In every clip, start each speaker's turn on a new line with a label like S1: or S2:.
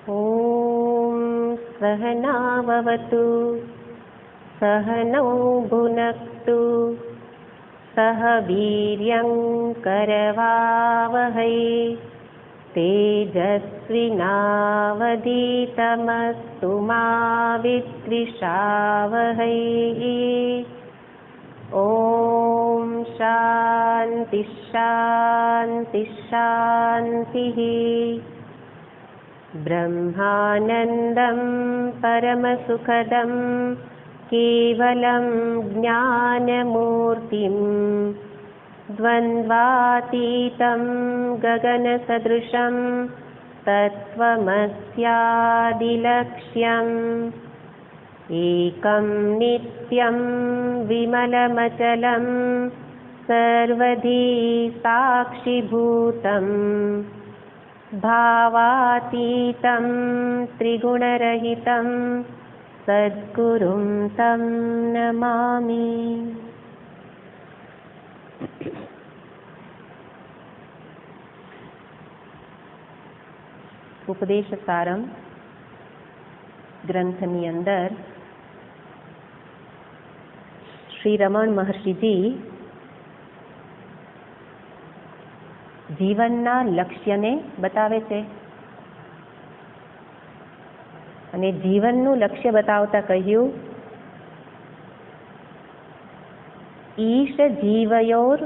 S1: ॐ सहनाववतु सहनौ भुनक्तु सह वीर्यं करवावहै तेजस्विनावधीतमस्तु मा विद्विषावहै। ॐ शान्ति शान्ति शान्तिः। ब्रह्मानन्दं परमसुखदं केवलं ज्ञानमूर्तिं द्वन्द्वातीतं गगनसदृशं तत्त्वमस्यादिलक्ष्यम् एकं नित्यं विमलमचलं सर्वधी साक्षिभूतम् भावातीतं त्रिगुणरहितं सद्गुरुं तं नमामि। उपदेश सारम ग्रंथनी अंदर श्री रमण महर्षिजी जीवनना लक्ष्यने बतावे छे अने जीवनનું લક્ષ્ય બતાવતા કહ્યું ईश जीवयोर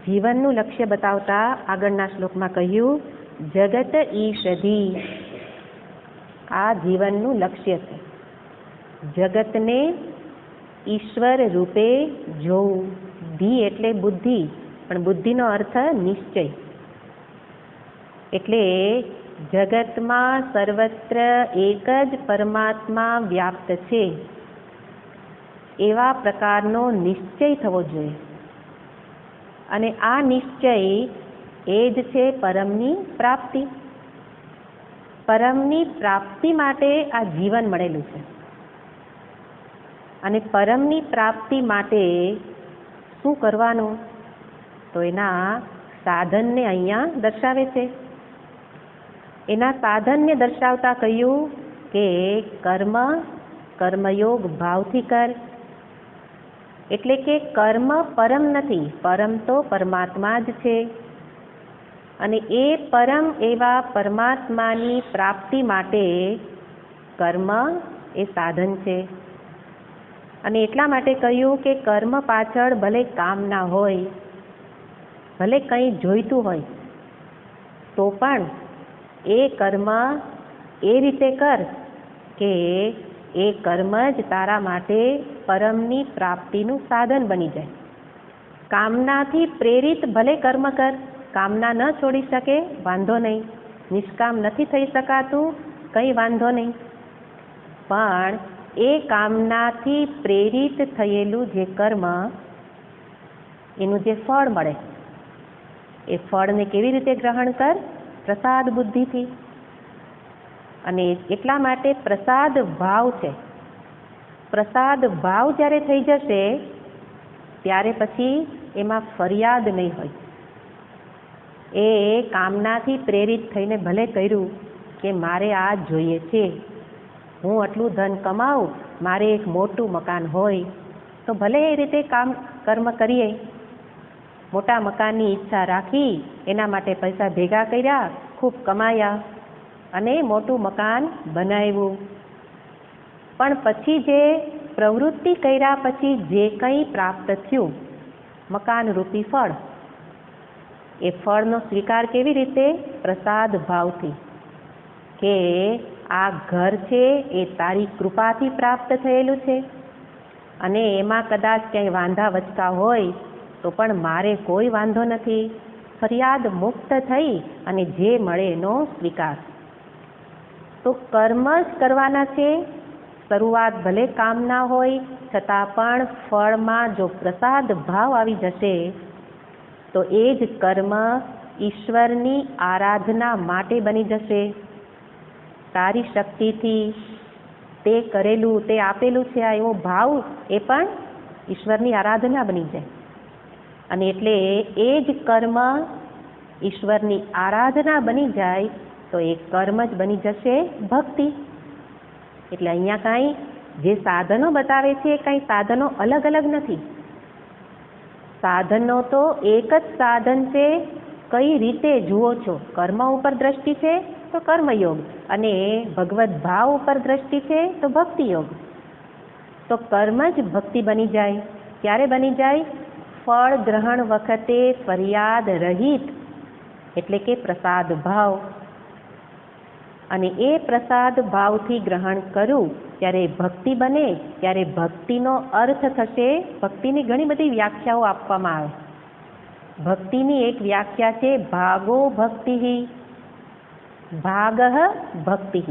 S1: जीवनનું લક્ષ્ય બતાવતા આગળના શ્લોકમાં કહ્યું જગત ઈશધી આ જીવનનું લક્ષ્ય છે જગતને ઈશ્વર રૂપે જોવું ધી એટલે બુદ્ધિ પણ બુદ્ધિનો અર્થ નિશ્ચય એટલે જગતમાં સર્વત્ર એક જ પરમાત્મા વ્યાપ્ત છે એવા પ્રકારનો નિશ્ચય થવો જોઈએ અને આ નિશ્ચય એ જ છે પરમની પ્રાપ્તિ માટે આ જીવન મળેલું છે અને પરમની પ્રાપ્તિ માટે શું કરવાનું તો એના સાધનને અહીંયા દર્શાવે છે એના સાધનને દર્શાવતા કહ્યું કે કર્મયોગ ભાવથી કર એટલે કે કર્મ પરમ નથી પરમ તો પરમાત્મા જ છે અને એ પરમ એવા પરમાત્માની પ્રાપ્તિ માટે કર્મ એ સાધન છે અને એટલા માટે કહ્યું કે કર્મ પાછળ ભલે કામના હોય ભલે કંઈ જોઈતું હોય તો પણ એ કર્મ એ રીતે કર કે એ કર્મ જ તારા માટે પરમની પ્રાપ્તિનું સાધન બની જાય કામનાથી પ્રેરિત ભલે કર્મ કર કામના ન છોડી શકે વાંધો નહીં નિષ્કામ નથી થઈ શકાતું કંઈ વાંધો નહીં પણ એ કામનાથી પ્રેરિત થયેલું જે કર્મ એનું જે ફળ મળે એ ફળને કેવી રીતે ગ્રહણ કર પ્રસાદ બુદ્ધિથી અને એટલા માટે પ્રસાદ ભાવ છે પ્રસાદ ભાવ જ્યારે થઈ જશે ત્યારે પછી એમાં ફરિયાદ નહીં હોય એ કામનાથી પ્રેરિત થઈને ભલે કર્યું કે મારે આ જોઈએ છે હું આટલું ધન કમાઉં મારે એક મોટું મકાન હોય તો ભલે એ રીતે કર્મ કરીએ મોટા મકાનની ઈચ્છા રાખી એના માટે પૈસા ભેગા કર્યા ખૂબ કમાયા અને મોટું મકાન બનાવ્યું પણ પછી જે પ્રવૃત્તિ કર્યા પછી જે કંઈ પ્રાપ્ત થયું મકાન રૂપી ફળ એ ફળનો સ્વીકાર કેવી રીતે પ્રસાદ ભાવથી કે આ ઘર છે એ તારી કૃપાથી પ્રાપ્ત થયેલું છે અને એમાં કદાચ ક્યાંય વાંધા વચકા હોય તો પણ મારે કોઈ વાંધો નથી ફરિયાદ મુક્ત થઈ અને જે મળે એનો સ્વીકાર તો કર્મ જ કરવાના છે શરૂઆત ભલે કામના હોય છતાં પણ ફળમાં જો પ્રસાદ ભાવ આવી જશે તો એ જ કર્મ ઈશ્વરની આરાધના માટે બની જશે તારી શક્તિથી તે કરેલું તે આપેલું છે આ એવો ભાવ એ પણ ઈશ્વરની આરાધના બની જાય અને એટલે એ જ કર્મ ઈશ્વરની આરાધના બની જાય તો એ કર્મ જ બની જશે ભક્તિ. એટલે અહીંયા કાંઈ જે સાધનો બતાવે છે એ કાંઈ સાધનો અલગ અલગ નથી. સાધનો તો એક જ સાધન છે. કઈ રીતે જુઓ છો? કર્મ ઉપર દ્રષ્ટિ છે તો કર્મયોગ, અને ભગવદ ભાવ ઉપર દ્રષ્ટિ છે તો ભક્તિ યોગ. તો કર્મ જ ભક્તિ બની જાય. ક્યારે બની જાય? ફળ ગ્રહણ વખતે ફરિયાદ રહિત, એટલે કે પ્રસાદ ભાવ. અને એ પ્રસાદ ભાવથી ગ્રહણ કરું ત્યારે ભક્તિ બને. ત્યારે ભક્તિનો અર્થ થશે, ભક્તિની ઘણી બધી વ્યાખ્યાઓ આપવામાં આવે. ભક્તિની એક વ્યાખ્યા છે ભાગો ભક્તિ. ભાગ ભક્તિ.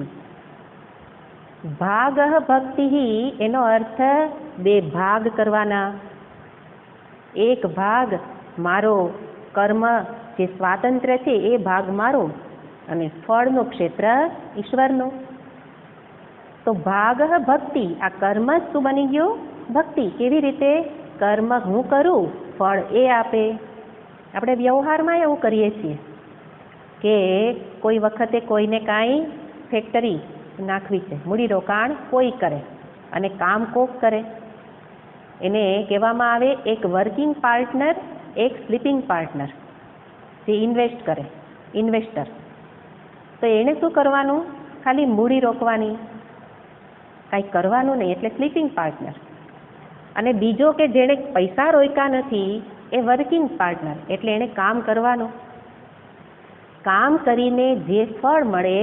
S1: ભાગ ભક્તિ એનો અર્થ બે ભાગ કરવાના. એક ભાગ મારો કર્મ જે સ્વાતંત્ર્ય છે એ ભાગ મારો, અને ફળનું ક્ષેત્ર ઈશ્વરનું. તો ભાગ ભક્તિ, આ કર્મ શું બની ગયું? ભક્તિ. કેવી રીતે? કર્મ હું કરું, ફળ એ આપે. આપણે વ્યવહારમાં એવું કરીએ છીએ કે કોઈ વખતે કોઈને કાંઈ ફેક્ટરી નાખવી છે, મૂડીરોકાણ કોઈ કરે અને કામ કોક કરે. એને કહેવામાં આવે એક વર્કિંગ પાર્ટનર, એક સ્લીપિંગ પાર્ટનર, જે ઇન્વેસ્ટ કરે, ઇન્વેસ્ટર. તો એણે શું કરવાનું? ખાલી મૂડી રોકવાની, કાંઈ કરવાનું નહીં, એટલે સ્લીપિંગ પાર્ટનર. અને બીજો કે જેણે પૈસા રોક્યા નથી એ વર્કિંગ પાર્ટનર, એટલે એણે કામ કરવાનું. કામ કરીને જે ફળ મળે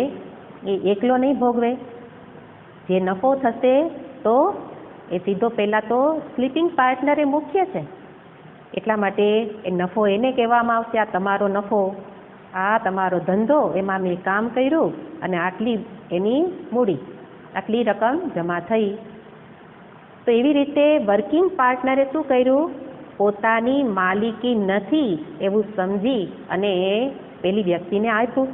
S1: એ એકલો નહીં ભોગવે. જે નફો થશે તો એ સીધો પહેલાં તો સ્લીપિંગ પાર્ટનર એ મુખ્ય છે, એટલા માટે એ નફો એને કહેવામાં આવશે, આ તમારો નફો, આ તમારો ધંધો, એમાં મેં કામ કર્યું અને આટલી એની મૂડી, આટલી રકમ જમા થઈ. તો એવી રીતે વર્કિંગ પાર્ટનરે શું કર્યું? પોતાની માલિકી નથી એવું સમજી અને પેલી વ્યક્તિને આપ્યું.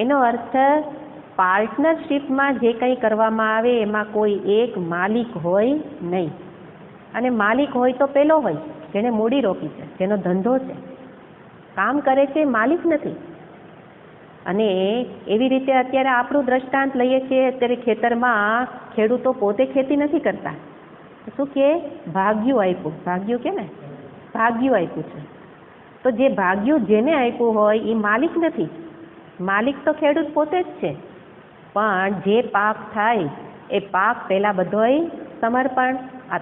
S1: એનો અર્થ પાર્ટનરશિપમાં જે કંઈ કરવામાં આવે એમાં કોઈ એક માલિક હોય નહીં. અને માલિક હોય તો પેલો હોય જેણે મૂડી રોકી છે, જેનો ધંધો છે, કામ કરે છે, માલિક નથી. અને એવી રીતે અત્યારે આપણું દ્રષ્ટાંત લઈએ છીએ. અત્યારે ખેતરમાં ખેડૂતો પોતે ખેતી નથી કરતા, શું કે ભાગ્યું આપ્યું, ભાગ્યું કે ને ભાગ્યું આપ્યું છે. તો જે ભાગ્યું જેને આપ્યું હોય એ માલિક નથી. માલિક તો ખેડૂત પોતે જ છે. પણ જે પાક થાય એ પાક પહેલાં બધોય સમર્પણ, આ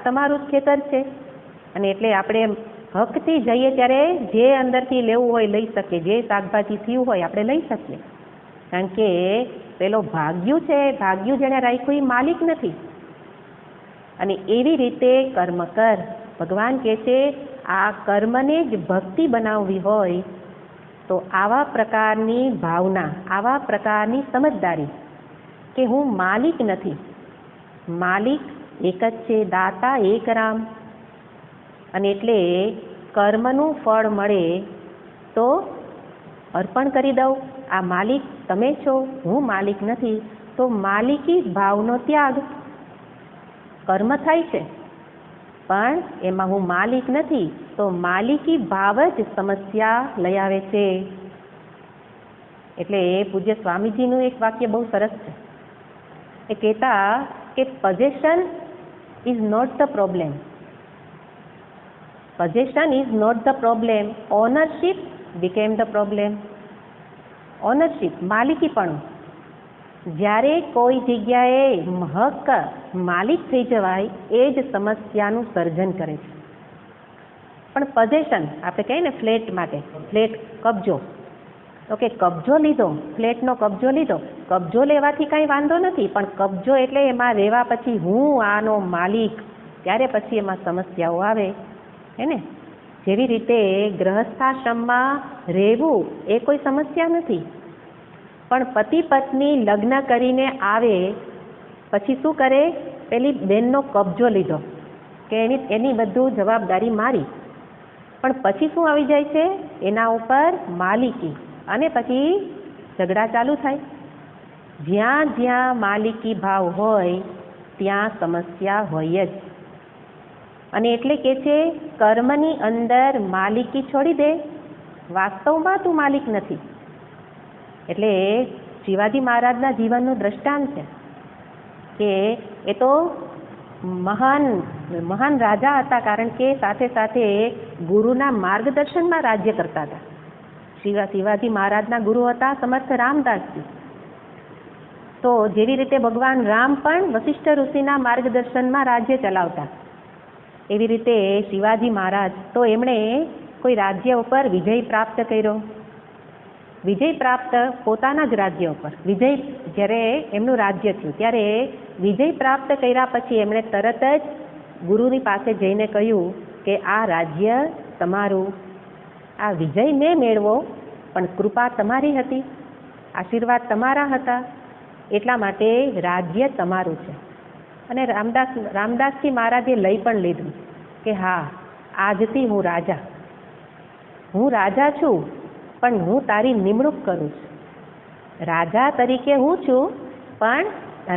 S1: તમારું જ ખેતર છે. અને એટલે આપણે હકથી જઈએ ત્યારે જે અંદરથી લેવું હોય લઈ શકીએ, જે શાકભાજી થયું હોય આપણે લઈ શકીએ, કારણ કે પેલો ભાગ્યું છે, ભાગ્યું જેણે રાખ્યું એ માલિક નથી. અને એવી રીતે કર્મ કર. ભગવાન કહે છે આ કર્મને જ ભક્તિ બનાવવી હોય તો આવા પ્રકારની ભાવના, આવા પ્રકારની સમજદારી કે હું માલિક નથી, માલિક એક જ છે, દાતા એક રામ. અને એટલે કર્મનું ફળ મળે તો અર્પણ કરી દઉં. આ માલિક તમે છો, હું માલિક નથી. તો માલિકી ભાવનો ત્યાગ. કર્મ થાય છે પણ એમાં હું માલિક નથી, તો માલિકી ભાવ જ સમસ્યા લઈ આવે છે. એટલે પૂજ્ય સ્વામીજીનું એક વાક્ય બહુ સરસ છે. એ કહેતા કે possession is not the problem. Possession is not the problem. Ownership became the problem. Ownership, માલિકીપણું. જ્યારે કોઈ જગ્યાએ હક માલિક થઈ જવાય એ જ સમસ્યાનું સર્જન કરે છે. પણ પોઝેશન આપણે કહીએ ને ફ્લેટ માટે, ફ્લેટ કબજો, તો કે કબજો લીધો, ફ્લેટનો કબજો લીધો. કબજો લેવાથી કાંઈ વાંધો નથી, પણ કબજો એટલે એમાં રહેવા પછી હું આનો માલિક, ત્યારે પછી એમાં સમસ્યાઓ આવે હે ને. જેવી રીતે ગૃહસ્થાશ્રમમાં રહેવું એ કોઈ સમસ્યા નથી, પણ પતિ પત્ની લગ્ન કરીને આવે પછી શું કરે? પેલી બેનનો કબજો લીધો કે એની બધું જવાબદારી મારી, પણ પછી શું આવી જાય છે? એના ઉપર માલિકી, અને પછી ઝઘડા ચાલુ થાય. જ્યાં જ્યાં માલિકી ભાવ હોય ત્યાં સમસ્યા હોય જ. અને એટલે કે છે કર્મની અંદર માલિકી છોડી દે વાસ્તવમાં તું માલિક નથી. એટલે શિવાજી મહારાજના જીવનનું દ્રષ્ટાંત છે કે એ તો મહાન રાજા હતા, કારણ કે સાથે સાથે ગુરુના માર્ગદર્શનમાં રાજ્ય કરતા હતા. શિવાજી મહારાજના ગુરુ હતા સમર્થ રામદાસજી. તો જેવી રીતે ભગવાન રામ પણ વશિષ્ઠ ઋષિના માર્ગદર્શનમાં રાજ્ય ચલાવતા, એવી રીતે શિવાજી મહારાજ તો એમણે કોઈ રાજ્ય ઉપર વિજય પ્રાપ્ત કર્યો. વિજય પ્રાપ્ત પોતાના જ રાજ્ય ઉપર વિજય, જ્યારે એમનું રાજ્ય થયું ત્યારે વિજય પ્રાપ્ત કર્યા પછી એમણે તરત જ ગુરુની પાસે જઈને કહ્યું કે આ રાજ્ય તમારું, આ વિજય મેં મેળવો પણ કૃપા તમારી હતી, આશીર્વાદ તમારા હતા, એટલા માટે રાજ્ય તમારું છે. અને રામદાસજી મહારાજે લઈ પણ લીધું કે હા, આજથી હું રાજા છું, પણ હું તારી નિમણૂક કરું છું. રાજા તરીકે હું છું, પણ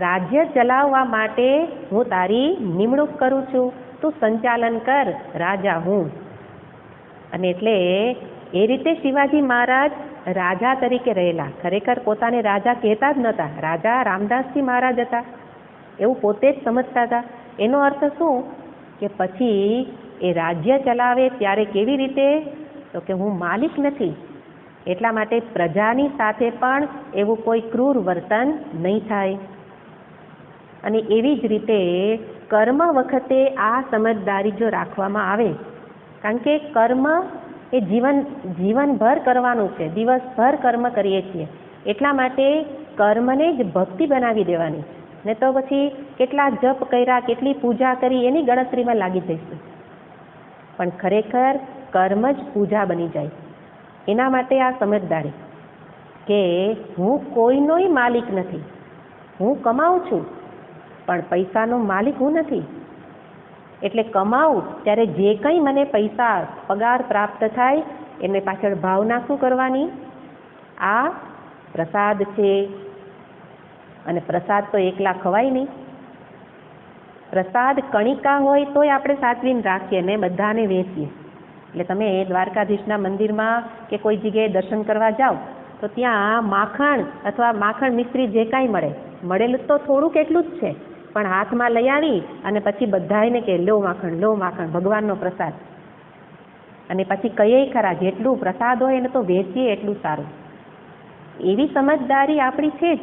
S1: રાજ્ય ચલાવવા માટે હું તારી નિમણૂક કરું છું. તું સંચાલન કર, રાજા હું. અને એટલે એ રીતે શિવાજી મહારાજ રાજા તરીકે રહેલા. ખરેખર પોતાને રાજા કહેતા જ નહોતા, રાજા રામદાસજી મહારાજ હતા એવું પોતે જ સમજતા હતા. એનો અર્થ શું કે પછી એ રાજ્ય ચલાવે ત્યારે કેવી રીતે, તો કે હું માલિક નથી, એટલા માટે પ્રજાની સાથે પણ એવું કોઈ ક્રૂર વર્તન નહીં થાય. અને એવી જ રીતે કર્મ વખતે આ સમજદારી જો રાખવામાં આવે, કારણ કે કર્મ એ જીવનભર કરવાનું છે, દિવસભર કર્મ કરીએ છીએ, એટલા માટે કર્મને જ ભક્તિ બનાવી દેવાની. ને તો પછી કેટલા જપ કર્યા, કેટલી પૂજા કરી એની ગણતરીમાં લાગી જઈશું, પણ ખરેખર કર્મ જ પૂજા બની જાય. એના માટે આ સમજદારી કે હું કોઈનોય માલિક નથી, હું કમાઉં છું પણ પૈસાનો માલિક હું નથી. એટલે કમાવું ત્યારે જે કંઈ મને પૈસા પગાર પ્રાપ્ત થાય એને પાછળ ભાવના શું કરવાની, આ પ્રસાદ છે, અને પ્રસાદ તો એકલા ખવાય નહીં. પ્રસાદ કણિકા હોય તોય આપણે સાચવીને રાખીએ ને બધાને વેચીએ. એટલે તમે દ્વારકાધીશના મંદિરમાં કે કોઈ જગ્યાએ દર્શન કરવા જાઓ તો ત્યાં માખણ અથવા માખણ મિશ્રી જે કાંઈ મળેલું તો થોડુંક એટલું જ છે, પણ હાથમાં લઈ આવી અને પછી બધાને કે લો માખણ ભગવાનનો પ્રસાદ. અને પછી કહીએ ખરા જેટલું પ્રસાદ હોય એને તો વેચીએ એટલું સારું. એવી સમજદારી આપણી છે જ,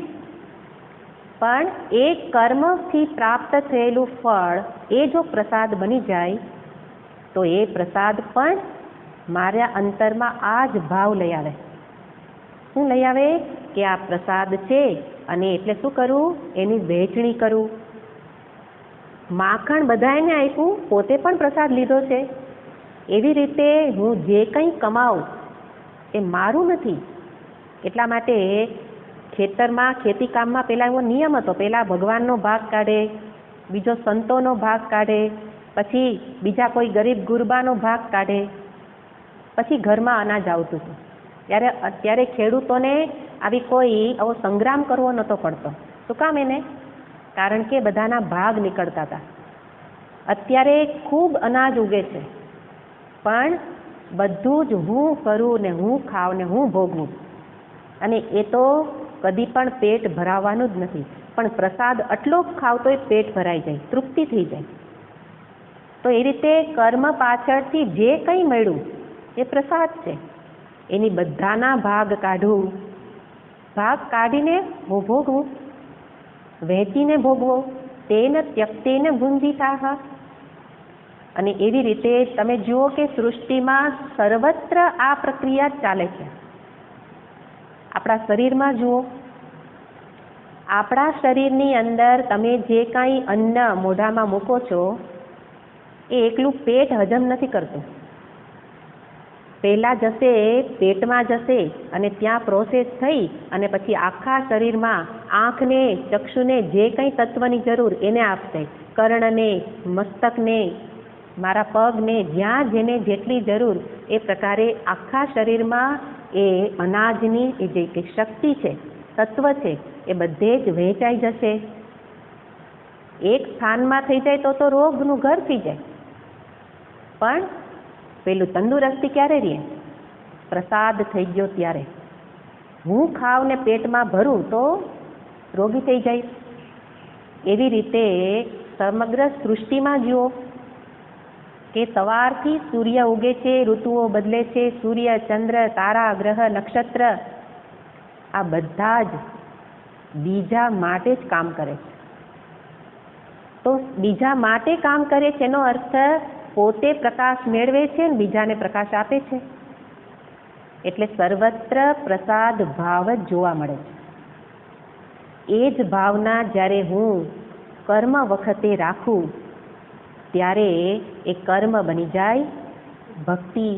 S1: પણ એ કર્મથી પ્રાપ્ત થયેલું ફળ એ જો પ્રસાદ બની જાય તો એ પ્રસાદ પણ મારા અંતરમાં આ જ ભાવ લઈ આવે. શું લઈ આવે કે આ પ્રસાદ છે અને એટલે શું કરું, એની વહેંચણી કરું. માખણ બધાને આપ્યું, પોતે પણ પ્રસાદ લીધો છે. એવી રીતે હું જે કંઈ કમાઉં એ મારું નથી. એટલા માટે ખેતરમાં ખેતીકામમાં પહેલાં એવો નિયમ હતો, પહેલાં ભગવાનનો ભાગ કાઢે, બીજો સંતોનો ભાગ કાઢે, પછી બીજા કોઈ ગરીબ ગુરબાનો ભાગ કાઢે, પછી ઘરમાં અનાજ આવતું હતું. અત્યારે ખેડૂતોને આવો સંગ્રામ કરવો નહોતો પડતો. શું કામ એને? કારણ કે બધાના ભાગ નીકળતા હતા. અત્યારે ખૂબ અનાજ ઉગે છે, પણ બધું જ હું કરું ને હું ખાઉં ને હું ભોગવું, અને એ તો કદી પણ પેટ ભરાવાનું જ નથી. પણ પ્રસાદ આટલો ખાવ તોય પેટ ભરાઈ જાય, તૃપ્તિ થઈ જાય. તો એ રીતે કર્મ પાછળથી જે કંઈ મળ્યું એ પ્રસાદ છે, એની બધાના ભાગ કાઢવું, ભાગ કાઢીને ભોગવું, વહેંચીને ભોગવો. તેન ત્યક્તેન ભુંજીતાઃ. અને એવી રીતે તમે જુઓ કે સૃષ્ટિમાં સર્વત્ર આ પ્રક્રિયા ચાલે છે. આપણા શરીરમાં જુઓ, આપણા શરીરની અંદર તમે જે કાંઈ અન્ન મોઢામાં મૂકો છો એ એકલું પેટ હજમ નથી કરતું. પહેલાં જશે પેટમાં જશે અને ત્યાં પ્રોસેસ થઈ અને પછી આખા શરીરમાં આંખને, ચક્ષુને જે કંઈ તત્વની જરૂર એને આપશે, કર્ણને, મસ્તકને, મારા પગને, જ્યાં જેને જેટલી જરૂર એ પ્રકારે આખા શરીરમાં એ અનાજની એ જે શક્તિ છે, તત્વ છે, એ બધે જ વહેંચાઈ જશે. એક સ્થાનમાં થઈ જાય તો રોગનું ઘર થઈ જાય, પણ પેલું તંદુરસ્તી ક્યારે રહે? પ્રસાદ થઈ ગયો ત્યારે. હું ખાવ ને પેટમાં ભરું તો રોગી થઈ જાય. એવી રીતે સમગ્ર સૃષ્ટિમાં જુઓ કે સવારથી સૂર્ય ઉગે છે, ઋતુઓ બદલે છે, સૂર્ય, ચંદ્ર, તારા, ગ્રહ, નક્ષત્ર આ બધા જ બીજા માટે જ કામ કરે છે. તો બીજા માટે કામ કરે છે એનો અર્થ પોતે પ્રકાશ મેળવે છે અને બીજાને પ્રકાશ આપે છે. એટલે સર્વત્ર પ્રસાદ ભાવ જ જોવા મળે છે. એ જ ભાવના જ્યારે હું કર્મ વખતે રાખું ત્યારે એ કર્મ બની જાય ભક્તિ.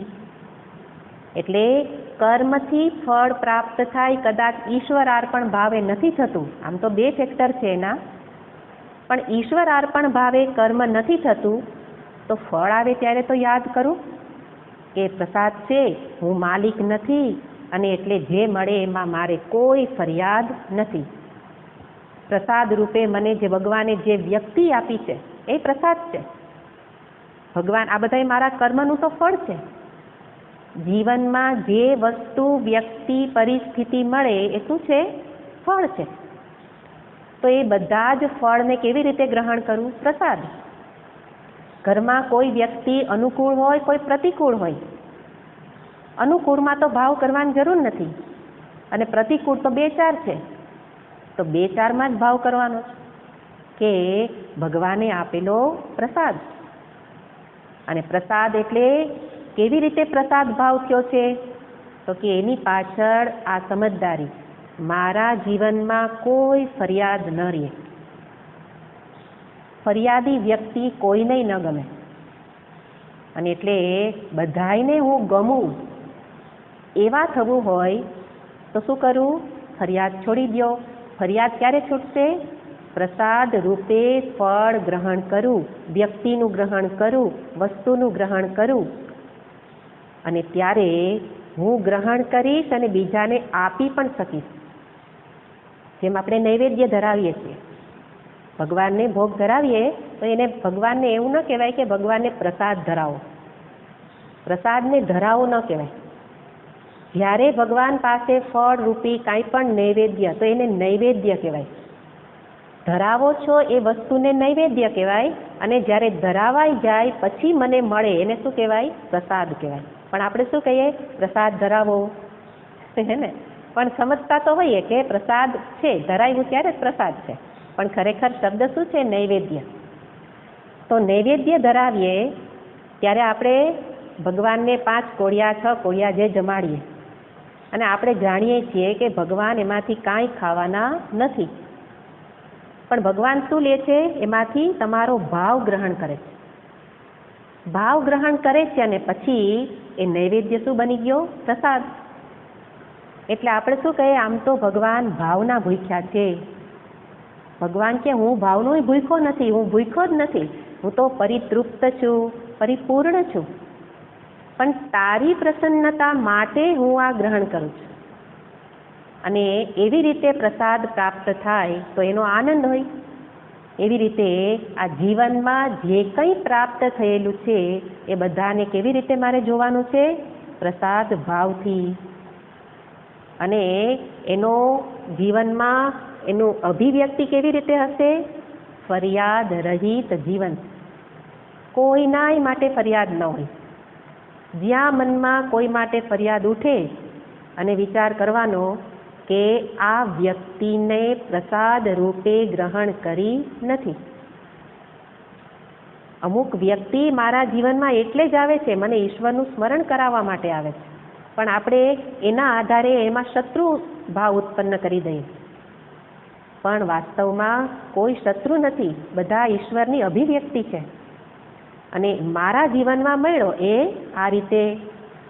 S1: એટલે કર્મથી ફળ પ્રાપ્ત થાય, કદાચ ઈશ્વર અર્પણ ભાવે નથી થતું. આમ તો બે ફેક્ટર છે એના, પણ ઈશ્વર અર્પણ ભાવે કર્મ નથી થતું તો ફળ આવે ત્યારે તો યાદ કરું કે પ્રસાદ છે, હું માલિક નથી અને એટલે જે મળે એમાં મારે કોઈ ફરિયાદ નથી. પ્રસાદ રૂપે મને જે ભગવાને જે વ્યક્તિ આપી છે એ પ્રસાદ છે. ભગવાન આ બધાય મારા કર્મનું તો ફળ છે. જીવનમાં જે વસ્તુ, વ્યક્તિ, પરિસ્થિતિ મળે એ શું છે? ફળ છે. તો એ બધા જ ફળને કેવી રીતે ગ્રહણ કરવું? પ્રસાદ. ઘરમાં કોઈ વ્યક્તિ અનુકૂળ હોય, કોઈ પ્રતિકૂળ હોય. અનુકૂળમાં તો ભાવ કરવાની જરૂર નથી અને પ્રતિકૂળ તો બે ચાર છે, તો બે ચારમાં જ ભાવ કરવાનો કે ભગવાને આપેલો પ્રસાદ. અને પ્રસાદ એટલે કેવી રીતે પ્રસાદ ભાવ થયો છે? તો કે એની પાછળ આ સમજદારી, મારા જીવનમાં કોઈ ફરિયાદ ન રહે. ફરિયાદી વ્યક્તિ કોઈને ન ગમે અને એટલે બધાયને હું ગમું એવા થવું હોય તો શું કરવું? ફરિયાદ છોડી દો. ફરિયાદ ક્યારે છૂટશે? પ્રસાદ રૂપે ફળ ગ્રહણ કરું, વ્યક્તિનું ગ્રહણ કરું, વસ્તુનું ગ્રહણ કરું અને ત્યારે હું ગ્રહણ કરીશ અને બીજાને આપી પણ શકીશ. જેમ આપણે નૈવેદ્ય ધરાવીએ છીએ, ભગવાનને ભોગ ધરાવીએ તો એને ભગવાનને એવું ન કહેવાય કે ભગવાનને પ્રસાદ ધરાવો. પ્રસાદને ધરાવો ન કહેવાય. જ્યારે ભગવાન પાસે ફળ રૂપી કાંઈ પણ નૈવેદ્ય, તો એને નૈવેદ્ય કહેવાય. ધરાવો છો એ વસ્તુને નૈવેદ્ય કહેવાય અને જ્યારે ધરાવાઈ જાય પછી મને મળે એને શું કહેવાય? પ્રસાદ કહેવાય. પણ આપણે શું કહીએ? પ્રસાદ ધરાવો હે ને. પણ સમજતા તો હોઈએ કે પ્રસાદ છે, ધરાવ્યું ત્યારે જ પ્રસાદ છે, પણ ખરેખર શબ્દ શું છે? નૈવેદ્ય. તો નૈવેદ્ય ધરાવીએ ત્યારે આપણે ભગવાનને 5 કોળિયા 6 કોળિયા જે જમાડીએ અને આપણે જાણીએ છીએ કે ભગવાન એમાંથી કાંઈ ખાવાના નથી, પણ ભગવાન શું લે છે? એમાંથી તમારો ભાવ ગ્રહણ કરે છે. ભાવ ગ્રહણ કરે છે અને પછી એ નૈવેદ્ય શું બની ગયો? પ્રસાદ. એટલે આપણે શું કહીએ? આમ તો ભગવાન ભાવના ભૂખ્યા છે. ભગવાન કે હું ભાવનો ભૂખ્યો નથી, હું ભૂખ્યો જ નથી, હું તો પરિતૃપ્ત છું, પરિપૂર્ણ છું, પણ તારી પ્રસન્નતા માટે હું આ ગ્રહણ કરું છું. અને એવી રીતે પ્રસાદ પ્રાપ્ત થાય તો એનો આનંદ હોય. એવી રીતે આ જીવનમાં જે કંઈ પ્રાપ્ત થયેલું છે એ બધાને કેવી રીતે મારે જોવાનું છે? પ્રસાદ ભાવથી. અને એનો જીવનમાં એનું અભિવ્યક્તિ કેવી રીતે હશે? ફરિયાદ રહિત જીવન. કોઈનાય માટે ફરિયાદ ન હોય. જ્યાં મનમાં કોઈ માટે ફરિયાદ ઉઠે અને વિચાર કરવાનો કે આ વ્યક્તિને પ્રસાદ રૂપે ગ્રહણ કરી નથી. અમુક વ્યક્તિ મારા જીવનમાં એટલે જ આવે છે, મને ઈશ્વરનું સ્મરણ કરાવવા માટે આવે છે, પણ આપણે એના આધારે એમાં શત્રુ ભાવ ઉત્પન્ન કરી દઈએ. પણ વાસ્તવમાં કોઈ શત્રુ નથી, બધા ઈશ્વરની અભિવ્યક્તિ છે. અને મારા જીવનમાં મળ્યો એ આ રીતે,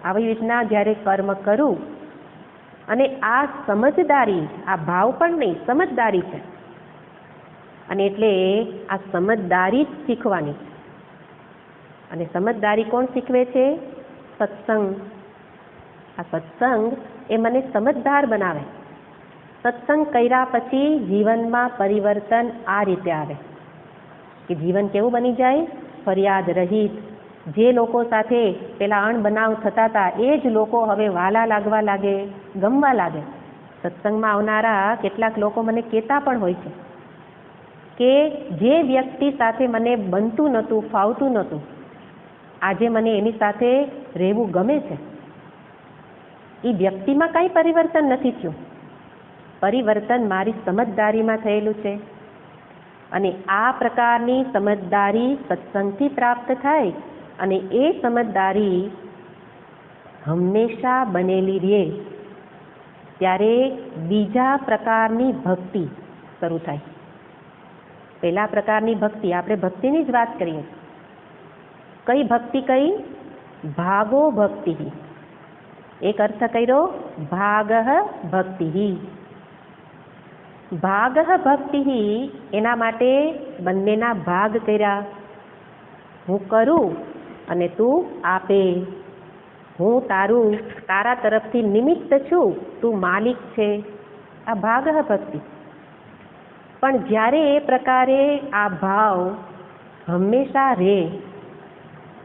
S1: આવી રીતના જ્યારે કર્મ કરું અને આ સમજદારી, આ ભાવ પણ નહીં, સમજદારી છે. અને એટલે આ સમજદારી જ શીખવાની છે. અને સમજદારી કોણ શીખવે છે? સત્સંગ. આ સત્સંગ એ મને સમજદાર બનાવે. સત્સંગ કર્યા પછી જીવનમાં પરિવર્તન આ રીતે આવે કે જીવન કેવું બની જાય? ફરિયાદ રહિત. જે લોકો સાથે પેલા અણબનાવ થતા હતા એ જ લોકો હવે વાલા લાગવા લાગે, ગમવા લાગે. સત્સંગમાં આવનારા કેટલાક લોકો મને કહેતા પણ હોય છે કે જે વ્યક્તિ સાથે મને બનતું નહોતું, ફાવતું નહોતું, આજે મને એની સાથે રહેવું ગમે છે. એ વ્યક્તિમાં કાંઈ પરિવર્તન નથી થયું, પરિવર્તન મારી સમજદારીમાં થયેલું છે. અને આ પ્રકારની સમજદારી સત્સંગથી પ્રાપ્ત થાય અને એ સમજદારી હંમેશા બનેલી રહે ત્યારે બીજા પ્રકારની ભક્તિ શરૂ થાય. પહેલા પ્રકારની ભક્તિ, આપણે ભક્તિની જ વાત કરીએ. કઈ ભક્તિ કઈ? ભાગો ભક્તિ. એક અર્થ કર્યો ભાગઃ ભક્તિ. ભાગઃ ભક્તિ, એના માટે બંનેના ભાગ કર્યા. હું કરું અને તું આપે. હું તારા તરફથી નિમિત્ત છું, તું માલિક છે. આ ભાગઃ ભક્તિ. પણ જ્યારે એ પ્રકારે આ ભાવ હંમેશા રહે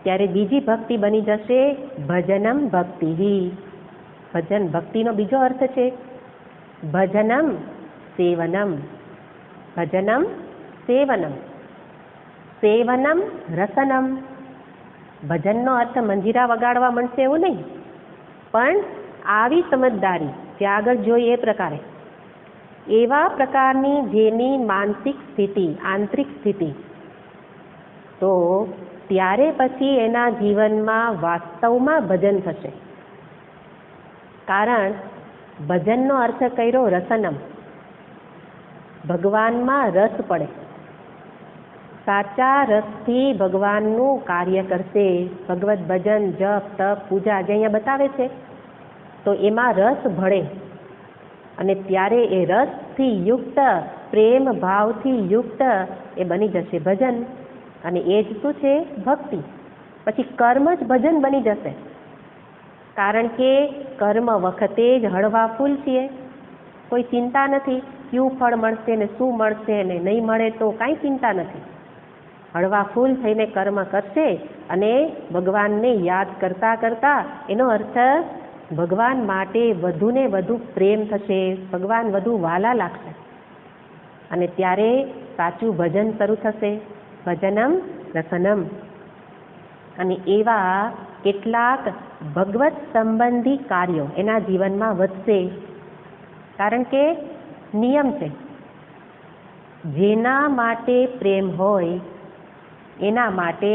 S1: ત્યારે બીજી ભક્તિ બની જશે ભજનમ ભક્તિ. ભજન ભક્તિનો બીજો અર્થ છે ભજનમ સેવનમ. ભજનમ સેવનમ. સેવનમ રસનમ. ભજનનો અર્થ મંજીરા વગાડવા મળશે એવું નહીં, પણ આવી સમજદારી જે આગળ જોઈએ એ પ્રકારે, એવા પ્રકારની જેની માનસિક સ્થિતિ, આંતરિક સ્થિતિ, તો ત્યારે પછી એના જીવનમાં વાસ્તવમાં ભજન થશે. કારણ ભજનનો અર્થ કર્યો રસનમ. ભગવાનમાં રસ પડે. સાચા રસથી ભગવાનનું કાર્ય કરશે. ભગવત ભજન, જપ, તપ, પૂજા જે અહીંયા બતાવે છે, તો એમાં રસ ભળે અને ત્યારે એ રસથી યુક્ત, પ્રેમ ભાવથી યુક્ત એ બની જશે ભજન. અને એ જ શું છે? ભક્તિ. પછી કર્મ જ ભજન બની જશે. કારણ કે કર્મ વખતે જ હળવા ફૂલ છીએ, કોઈ ચિંતા નથી કયું ફળ મળશે ને શું મળશે ને નહીં મળે તો કાંઈ ચિંતા નથી. હળવા ફૂલ થઈને કર્મ કરશે અને ભગવાનને યાદ કરતા કરતા એનો અર્થ ભગવાન માટે વધુ ને વધુ પ્રેમ થશે, ભગવાન વધુ વાલા લાગશે અને ત્યારે સાચું ભજન શરૂ થશે. ભજનમ રસનમ. અને એવા કેટલાક ભગવત સંબંધી કાર્યો એના જીવનમાં વધશે. કારણ કે નિયમ છે, જેના માટે પ્રેમ હોય એના માટે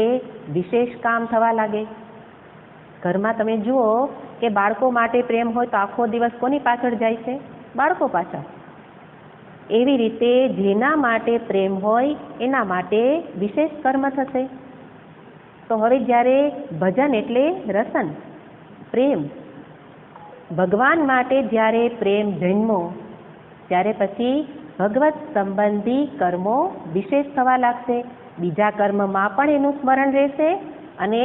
S1: વિશેષ કામ થવા લાગે. ઘરમાં તમે જુઓ કે બાળકો માટે પ્રેમ હોય તો આખો દિવસ કોની પાછળ જાય છે? બાળકો પાછળ. એવી રીતે જેના માટે પ્રેમ હોય એના માટે વિશેષ કર્મ થશે. તો હવે જ્યારે ભજન એટલે રસન, પ્રેમ, ભગવાન માટે જ્યારે પ્રેમ જન્મો ત્યારે પછી ભગવત સંબંધી કર્મો વિશેષ થવા લાગશે. બીજા કર્મમાં પણ એનું સ્મરણ રહેશે અને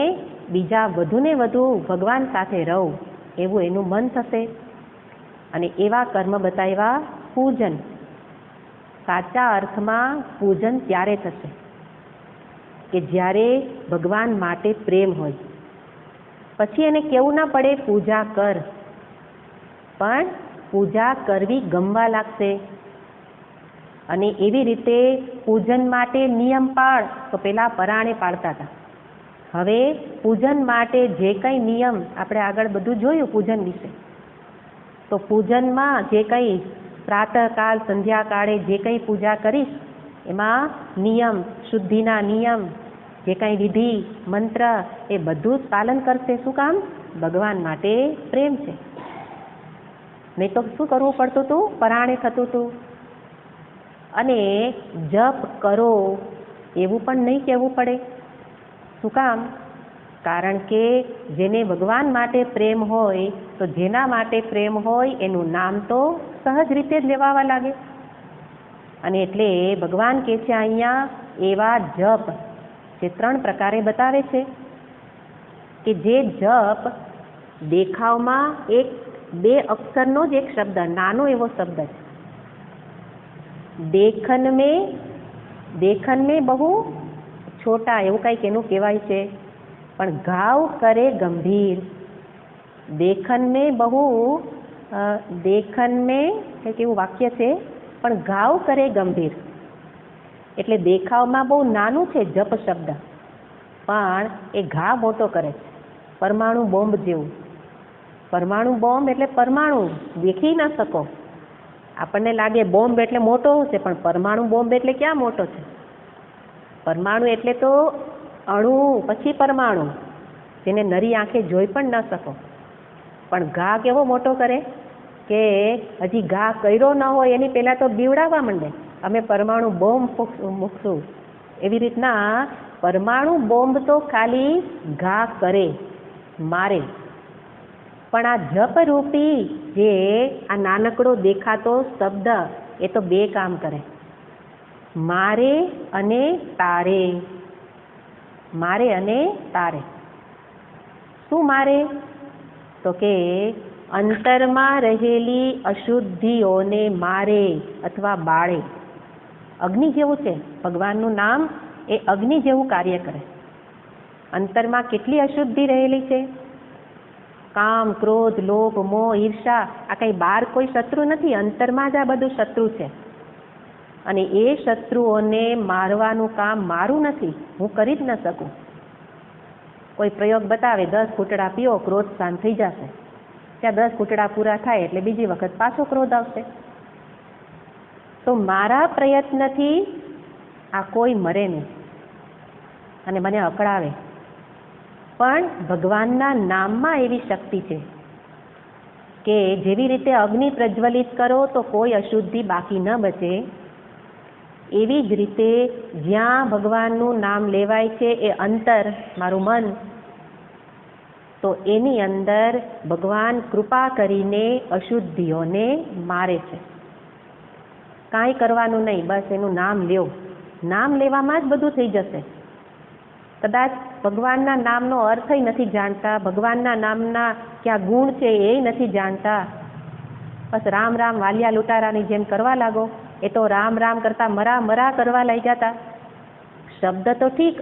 S1: બીજા વધુને વધુ ભગવાન સાથે રહું એવું એનું મન થશે. અને એવા કર્મ બતાવ્યા પૂજન. સાચા અર્થમાં પૂજન ત્યારે થશે કે જ્યારે ભગવાન માટે પ્રેમ હોય. પછી એને કેવું ના પડે પૂજા કર, પણ પૂજા કરવી ગમવા લાગશે. અને એવી રીતે પૂજન માટે નિયમ પાળ, તો પેલા પરાણે પાળતા હતા. હવે પૂજન માટે જે કંઈ નિયમ આપણે આગળ બધું જોયું પૂજન વિશે, તો પૂજનમાં જે કંઈ પ્રાતઃકાળ સંધ્યાકાળે જે કંઈ પૂજા કરીશ એમાં નિયમ, શુદ્ધિના નિયમ, જે કંઈ વિધિ મંત્ર એ બધું જ પાલન કરશે. શું કામ? ભગવાન માટે પ્રેમ છે. નહીં તો શું કરવું પડતું હતું? પરાણે થતું હતું. અને જપ કરો એવું પણ નહીં કહેવું પડે. શું કામ? કારણ કે જેને ભગવાન માટે પ્રેમ હોય તો જેના માટે પ્રેમ હોય એનું નામ તો સહજ રીતે જ લેવાવા લાગે. અને એટલે ભગવાન કહે છે અહીંયા એવા જપ જે 3 પ્રકારે બતાવે છે કે જે જપ દેખાવમાં 1-2 અક્ષરનો જ એક શબ્દ, નાનો એવો શબ્દ છે. દેખન મેં બહુ છોટા એવું કંઈક એનું કહેવાય છે, પણ ઘાવ કરે ગંભીર. દેખન મેં કંઈક એવું વાક્ય છે, પણ ઘાવ કરે ગંભીર. એટલે દેખાવમાં બહુ નાનું છે જપ શબ્દ, પણ એ ઘા મોટો કરે છે. પરમાણુ બોમ્બ જેવું. પરમાણુ બોમ્બ એટલે પરમાણુ દેખી ન શકો. આપણને લાગે બોમ્બ એટલે મોટો છે, પણ પરમાણુ બોમ્બ એટલે ક્યાં મોટો છે? પરમાણુ એટલે તો અણુ પછી પરમાણુ, જેને નરી આંખે જોઈ પણ ન શકો. પણ ઘા કેવો મોટો કરે કે હજી ઘા કર્યો ન હોય એની પહેલાં તો બીવડાવવા માંડે, અમે પરમાણુ બોમ્બ મૂકશું. એવી રીતના પરમાણુ બોમ્બ તો ખાલી ઘા કરે, મારે. પણ આ જપરૂપી જે આ નાનકડો દેખાતો શબ્દ એ તો બે કામ કરે, મારે અને તારે. મારે અને તારે. શું મારે? તો કે અંતરમાં રહેલી અશુદ્ધિઓને મારે અથવા બાળે. અગ્નિ જેવું છે ભગવાનનું નામ, એ અગ્નિ જેવું કાર્ય કરે. અંતરમાં કેટલી અશુદ્ધિ રહેલી છે? કામ, ક્રોધ, લોભ, મોહ, ઈર્ષા, આ કંઈ બહાર કોઈ શત્રુ નથી, અંતરમાં જ આ બધું શત્રુ છે. અને એ શત્રુઓને મારવાનું કામ મારું નથી, હું કરી જ ન શકું. કોઈ પ્રયોગ બતાવે 10 ઘૂંટડા પીઓ, ક્રોધ શાંત થઈ જશે. ત્યાં 10 ઘૂંટડા પૂરા થાય એટલે બીજી વખત પાછો ક્રોધ આવશે. તો મારા પ્રયત્નથી આ કોઈ મરે નહીં અને મને અકળાવે. પણ ભગવાનના નામમાં એવી શક્તિ છે કે જેવી રીતે અગ્નિ પ્રજ્વલિત કરો તો કોઈ અશુદ્ધિ બાકી ન બચે, એવી જ રીતે જ્યાં ભગવાનનું નામ લેવાય છે એ અંતર, મારું મન, તો એની અંદર ભગવાન કૃપા કરીને અશુદ્ધિઓને મારે છે. કાંઈ કરવાનું નહીં, બસ એનું નામ લ્યો. નામ લેવામાં જ બધું થઈ જશે. કદાચ ભગવાનના નામનો અર્થ નથી જાણતા, ભગવાનના નામના ક્યાં ગુણ છે એ નથી જાણતા, બસ રામ રામ વાલિયા લૂંટારાની જેમ કરવા લાગો. એ તો રામ રામ કરતા મરા મરા કરવા લઈ જતા. શબ્દ તો ઠીક,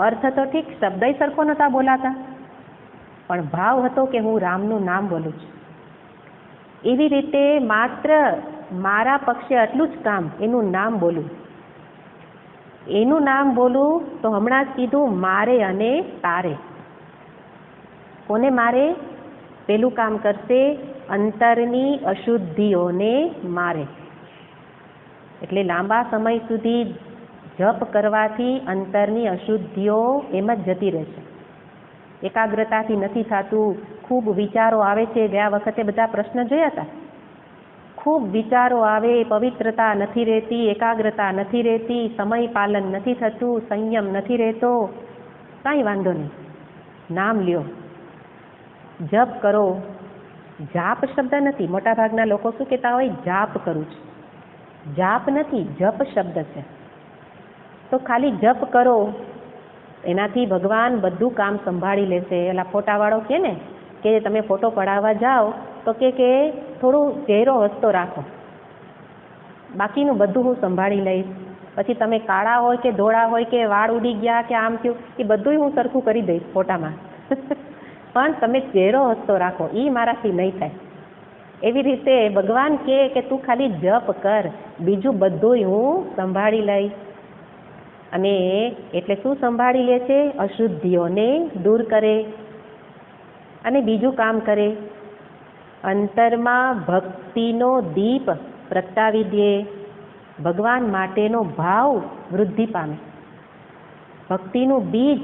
S1: અર્થ તો ઠીક, શબ્દય સરખો નહોતા બોલાતા, પણ ભાવ હતો કે હું રામનું નામ બોલું છું. એવી રીતે માત્ર મારા પક્ષે આટલું જ કામ, એનું નામ બોલું. એનું નામ બોલું તો હમણાં જ કીધું મારે અને તારે. કોને મારે? પેલું કામ કરશે, અંતરની અશુદ્ધિઓને મારે. એટલે લાંબા સમય સુધી જપ કરવાથી અંતરની અશુદ્ધિઓ એમ જ જતી રહેશે. એકાગ્રતાથી નથી થતું, ખૂબ વિચારો આવે છે. ગયા વખતે બધા પ્રશ્ન જોયા હતા. ખૂબ વિચારો આવે, પવિત્રતા નથી રહેતી, એકાગ્રતા નથી રહેતી, સમય પાલન નથી થતું, સંયમ નથી રહેતો. કાંઈ વાંધો નહીં, નામ લ્યો, જપ કરો. જાપ શબ્દ નથી. મોટાભાગના લોકો શું કહેતા હોય? જાપ કરું છું. જાપ નથી, જપ શબ્દ છે. તો ખાલી જપ કરો, એનાથી ભગવાન બધું કામ સંભાળી લેશે. એલા ફોટાવાળો કહે ને કે તમે ફોટો પડાવવા જાઓ તો કે થોડું ચહેરો હસતો રાખો, બાકીનું બધું હું સંભાળી લઈશ. પછી તમે કાળા હોય કે ધોળા હોય કે વાળ ઉડી ગયા કે આમ થયું, એ બધું હું સરખું કરી દઈશ ફોટામાં. પણ તમે ચહેરો હસતો રાખો, એ મારાથી નહીં થાય. એવી રીતે ભગવાન કહે કે તું ખાલી જપ કર, બીજું બધું હું સંભાળી લઈશ. અને એટલે શું સંભાળી લે છે? અશુદ્ધિઓને દૂર કરે. અને બીજું કામ કરે, અંતરમાં ભક્તિનો દીપ પ્રગટાવી દે. ભગવાન માટેનો ભાવ વૃદ્ધિ પામે. ભક્તિનું બીજ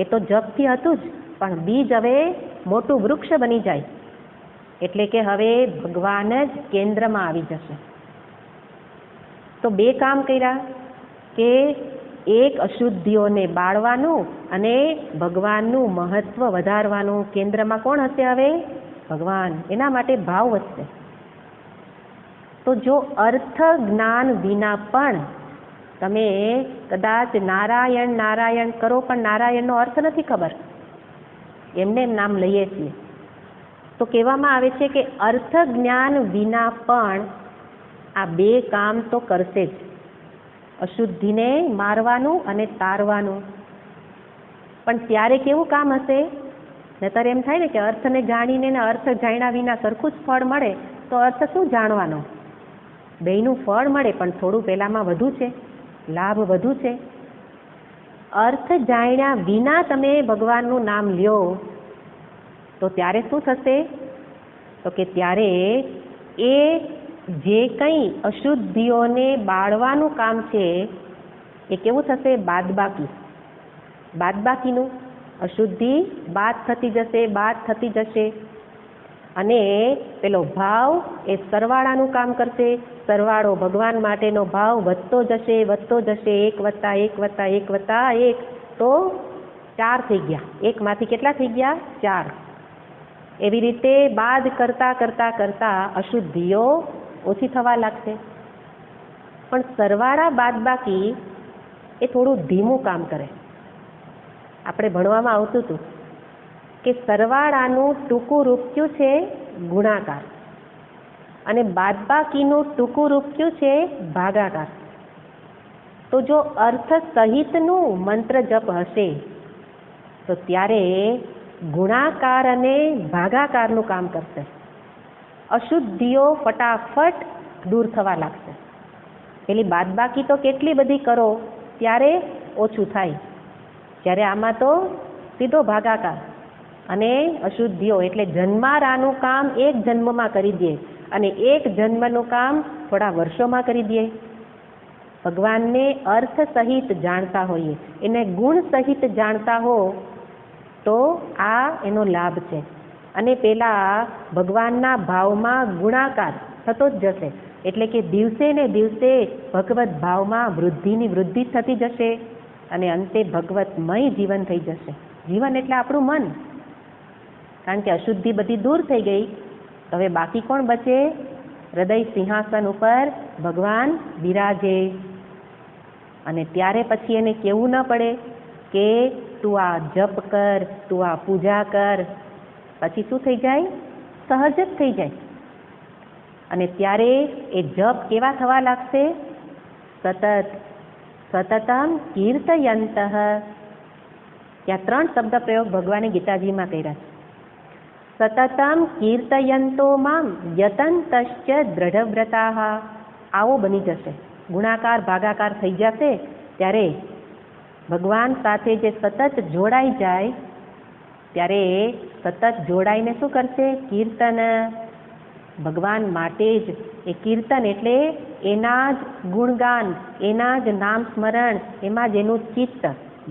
S1: એ તો જપથી હતું જ, પણ બીજ હવે મોટું વૃક્ષ બની જાય. એટલે કે હવે ભગવાન જ કેન્દ્રમાં આવી જશે. તો બે કામ કર્યા કે એક અશુદ્ધિઓને બાળવાનું અને ભગવાનનું મહત્વ વધારવાનું. કેન્દ્રમાં કોણ હશે હવે? ભગવાન. એના માટે ભાવ વધશે. તો જો અર્થ જ્ઞાન વિના પણ તમે કદાચ નારાયણ નારાયણ કરો, પણ નારાયણનો અર્થ નથી ખબર, એમને નામ લઈએ છીએ, તો કહેવામાં આવે છે કે અર્થ જ્ઞાન વિના પણ આ બે કામ તો કરશે જ. અશુદ્ધિને મારવાનું અને તારવાનું. પણ ત્યારે કેવું કામ હશે? નહીતર એમ થાય ને કે અર્થને જાણીને ને અર્થ જાણ્યા વિના સરખું જ ફળ મળે તો અર્થ શું જાણવાનો? બેયનું ફળ મળે પણ થોડું પહેલામાં વધુ છે, લાભ વધુ છે. અર્થ જાણ્યા વિના તમે ભગવાનનું નામ લ્યો તો ત્યારે શું થશે? તો કે ત્યારે એ જે કંઈ અશુદ્ધિઓને બાળવાનું કામ છે એ કેવું થશે? બાદબાકીનું. અશુદ્ધિ બાદ થતી જશે અને પેલો ભાવ એ સરવાળાનું કામ કરશે. સરવાળો ભગવાન માટેનો ભાવ વધતો જશે. 1+1+1+1 તો 4 થઈ ગયા. એકમાંથી કેટલા થઈ ગયા? 4. એવી રીતે બાદ કરતા અશુદ્ધિઓ ઓછી થવા લાગશે. પણ સરવાળા બાદબાકી એ થોડું ધીમું કામ કરે. આપણે ભણવામાં આવતું હતું કે સરવાળાનું ટૂંકું રૂપ કયું છે? ગુણાકાર. અને બાદબાકીનું ટૂંકું રૂપ કયું છે? ભાગાકાર. તો જો અર્થ સહિતનું મંત્ર જપ હશે તો ત્યારે ગુણાકાર અને ભાગાકારનું કામ કરશે. અશુદ્ધિઓ ફટાફટ દૂર થવા લાગશે. પેલી બાદબાકી તો કેટલી બધી કરો ત્યારે ઓછું થાય, જ્યારે આમાં તો સીધો ભાગાકાર અને અશુદ્ધિઓ એટલે જન્મારાનું કામ એક જન્મમાં કરી દે અને એક જન્મનું કામ થોડા વર્ષોમાં કરી દે. ભગવાનને અર્થ સહિત જાણતા હોઈએ, એને ગુણ સહિત જાણતા હો તો આ એનો લાભ છે. અને પેલા ભગવાનના ભાવમાં ગુણાકાર થતો જ જશે. એટલે કે દિવસે ને દિવસે ભગવત ભાવમાં વૃદ્ધિની વૃદ્ધિ થતી જશે અને અંતે ભગવતમય જીવન થઈ જશે. જીવન એટલે આપણું મન. કારણ કે અશુદ્ધિ બધી દૂર થઈ ગઈ. હવે બાકી કોણ બચે? હૃદય સિંહાસન ઉપર ભગવાન બિરાજે. અને ત્યારે પછી એને કહેવું ન પડે કે તું આ જપ કર, તું આ પૂજા કર. પછી શું થઈ જાય? સહજ જ થઈ જાય. અને ત્યારે એ જપ કેવા થવા લાગશે? સતતમ કીર્તયંતઃ. ત્યાં 3 શબ્દ પ્રયોગ ભગવાને ગીતાજીમાં કર્યા છે. સતતમ કીર્તયંતો મામ યતંતશ્ચ દ્રઢવ્રતાઃ. આવો બની જશે. ગુણાકાર ભાગાકાર થઈ જશે ત્યારે ભગવાન સાથે જે સતત જોડાઈ જાય ત્યારે સતત જોડાઈને શું કરશે? કીર્તન. ભગવાન માટે જ એ કીર્તન એટલે એના જ ગુણગાન, એના જ નામ સ્મરણ, એમાં જ એનું ચિત્ત.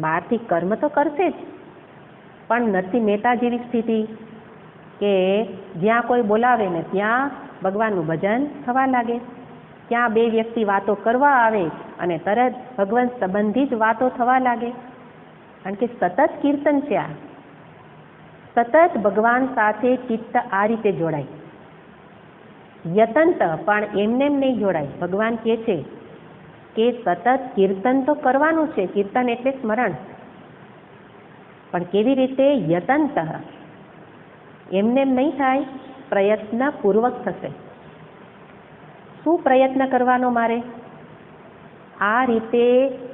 S1: બહારથી કર્મ તો કરશે જ, પણ નરસિંહ મહેતા જેવી સ્થિતિ કે જ્યાં કોઈ બોલાવે ને ત્યાં ભગવાનનું ભજન થવા લાગે. ત્યાં 2 વ્યક્તિ વાતો કરવા આવે અને તરત ભગવાન સંબંધી જ વાતો થવા લાગે. કારણ કે સતત કીર્તન છે આ. સતત ભગવાન સાથે ચિત્ત આ રીતે જોડાય. યતંત પણ એમને નહીં જોડાય. ભગવાન કહે છે કે સતત કીર્તન તો કરવાનું છે. કીર્તન એટલે સ્મરણ. પણ કેવી રીતે? યતંત. એમને નહીં થાય, પ્રયત્નપૂર્વક થશે. શું પ્રયત્ન કરવાનો મારે? આ રીતે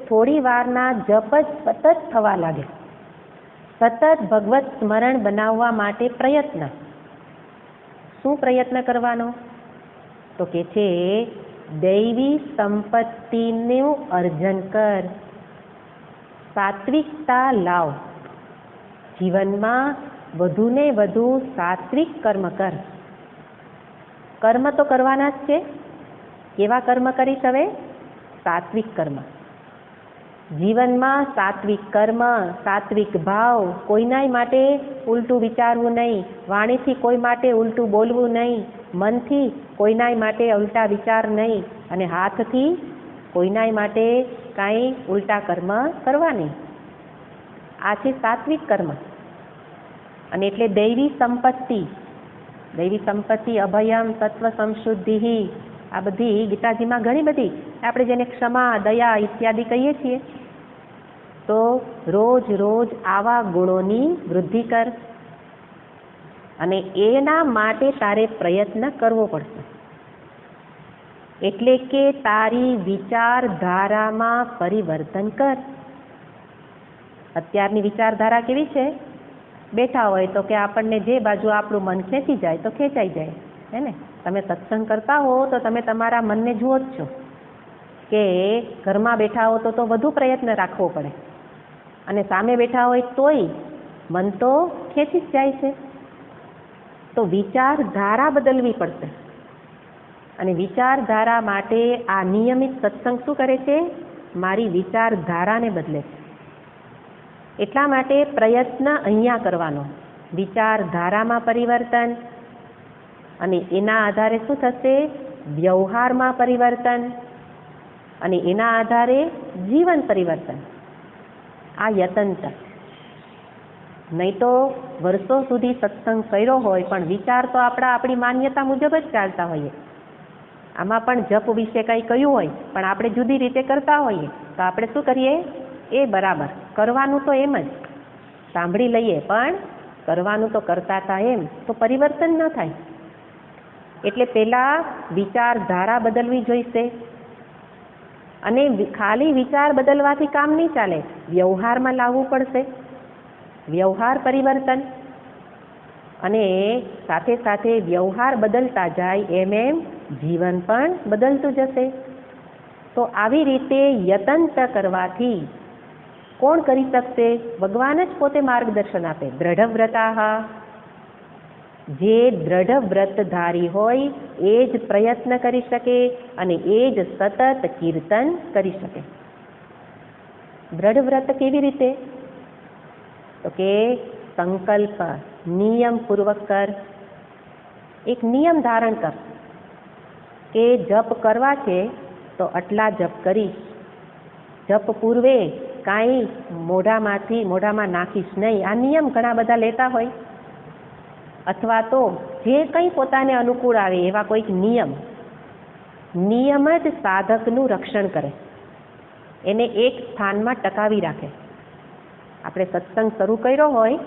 S1: થોડી વારના જપ જ સતત થવા લાગે. સતત ભગવત સ્મરણ બનાવવા માટે પ્રયત્ન. શું પ્રયત્ન કરવાનો? તો કે છે દૈવી સંપત્તિનું અર્જન કર, સાત્વિકતા લાવ. જીવનમાં વધુને વધુ સાત્વિક કર્મ કર. કર્મ તો કરવાના જ છે. કેવા કર્મ કરીશ હવે? સાત્વિક કર્મ. જીવનમાં સાત્વિક કર્મ, સાત્વિક ભાવ. કોઈના માટે ઉલટું વિચારવું નહીં, વાણીથી કોઈ માટે ઉલટું બોલવું નહીં, મનથી કોઈના માટે ઉલટા વિચાર નહીં અને હાથથી કોઈના માટે કાંઈ ઉલટા કર્મ કરવા નહીં. આ છે સાત્વિક કર્મ. અને એટલે દૈવી સંપત્તિ. દૈવી સંપત્તિ અભયમ તત્વ સંશુદ્ધિ. આ બધી ગીતાજીમાં ઘણી બધી આપણે જેને ક્ષમા, દયા ઇત્યાદિ કહીએ છીએ. તો રોજ રોજ આવા ગુણોની વૃદ્ધિ કર અને એના માટે તારે પ્રયત્ન કરવો પડશે. એટલે કે તારી વિચારધારામાં પરિવર્તન કર. અત્યારની વિચારધારા કેવી છે? બેઠા હોય તો કે આપણને જે બાજુ આપણું મન ખેંચી જાય તો ખેંચાઈ જાય, હે ને? તમે સત્સંગ કરતા હો તો તમે તમારા મનને જુઓ જ છો કે ઘરમાં બેઠા હો તો વધુ પ્રયત્ન રાખવો પડે, અને સામે બેઠા હોય તોય મન તો ખેંચી જ જાય છે. તો વિચારધારા બદલવી પડશે, અને વિચારધારા માટે આ નિયમિત સત્સંગ શું કરે છે? મારી વિચારધારાને બદલે છે. એટલા માટે પ્રયત્ન અહીંયા કરવાનો, વિચારધારામાં પરિવર્તન, અને એના આધારે શું થશે? વ્યવહારમાં પરિવર્તન, અને એના આધારે જીવન પરિવર્તન. આ યતન છે. નહીં તો વર્ષો સુધી સત્સંગ કર્યો હોય પણ વિચાર તો આપણી માન્યતા મુજબ જ ચાલતા હોઈએ. આમાં પણ જપ વિશે કંઈ કહ્યું હોય પણ આપણે જુદી રીતે કરતા હોઈએ તો આપણે શું કરીએ? એ બરાબર કરવાનું તો એમ જ સાંભળી લઈએ, પણ કરવાનું તો કરતા હતા એમ, તો પરિવર્તન ન થાય. એટલે પહેલાં વિચારધારા બદલવી જોઈશે, અને ખાલી વિચાર બદલવાથી કામ નહીં ચાલે, વ્યવહારમાં લાવવું પડશે, વ્યવહાર પરિવર્તન. અને સાથે સાથે વ્યવહાર બદલતા જાય એમ જીવન પણ બદલતું જશે. તો આવી રીતે યતંત કરવાથી કોણ કરી શકશે? ભગવાન જ પોતે માર્ગદર્શન આપે. દ્રઢવ્રતાઃ, જે દ્રઢ વ્રતધારી હોય એ જ પ્રયત્ન કરી શકે, અને એ જ સતત કીર્તન કરી શકે. દ્રઢ વ્રત કેવી રીતે? તો કે સંકલ્પ નિયમપૂર્વક કર. એક નિયમ ધારણ કર કે જપ કરવા છે તો આટલા જપ કરીશ. જપ પૂર્વે કાંઈ મોઢામાં નાખીશ નહીં. આ નિયમ ઘણા બધા લેતા હોય, અથવા તો જે કંઈ પોતાને અનુકૂળ આવે એવા કોઈક નિયમ જ સાધકનું રક્ષણ કરે, એને એક સ્થાનમાં ટકાવી રાખે. આપણે સત્સંગ શરૂ કર્યો હોય